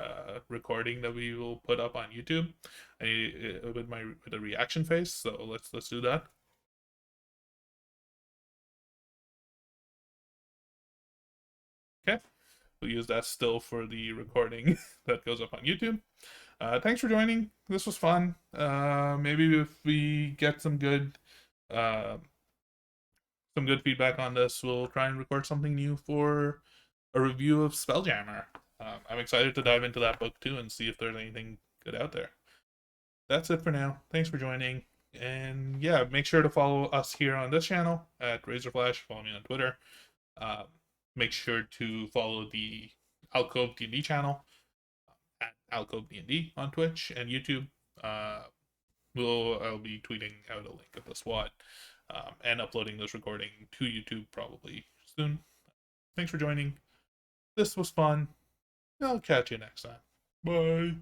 [SPEAKER 1] recording that we will put up on YouTube. I need with a reaction face. So let's do that. Okay, we'll use that still for the recording that goes up on YouTube. Thanks for joining. This was fun. Maybe if we get some good feedback on this, we'll try and record something new for a review of Spelljammer. I'm excited to dive into that book too and see if there's anything good out there. That's it for now. Thanks for joining. And yeah, make sure to follow us here on this channel at Razorflash. Follow me on Twitter. Make sure to follow the Alcove D&D channel at Alcove D&D on Twitch and YouTube. I'll be tweeting out a link of the SWAT and uploading this recording to YouTube probably soon. Thanks for joining. This was fun. I'll catch you next time. Bye.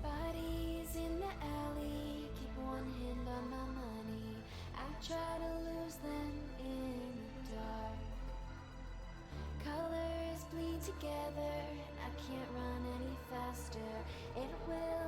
[SPEAKER 11] Bodies in the alley, keep one hand on my money. I try to lose them in the dark. Colors bleed together, I can't run any faster. It will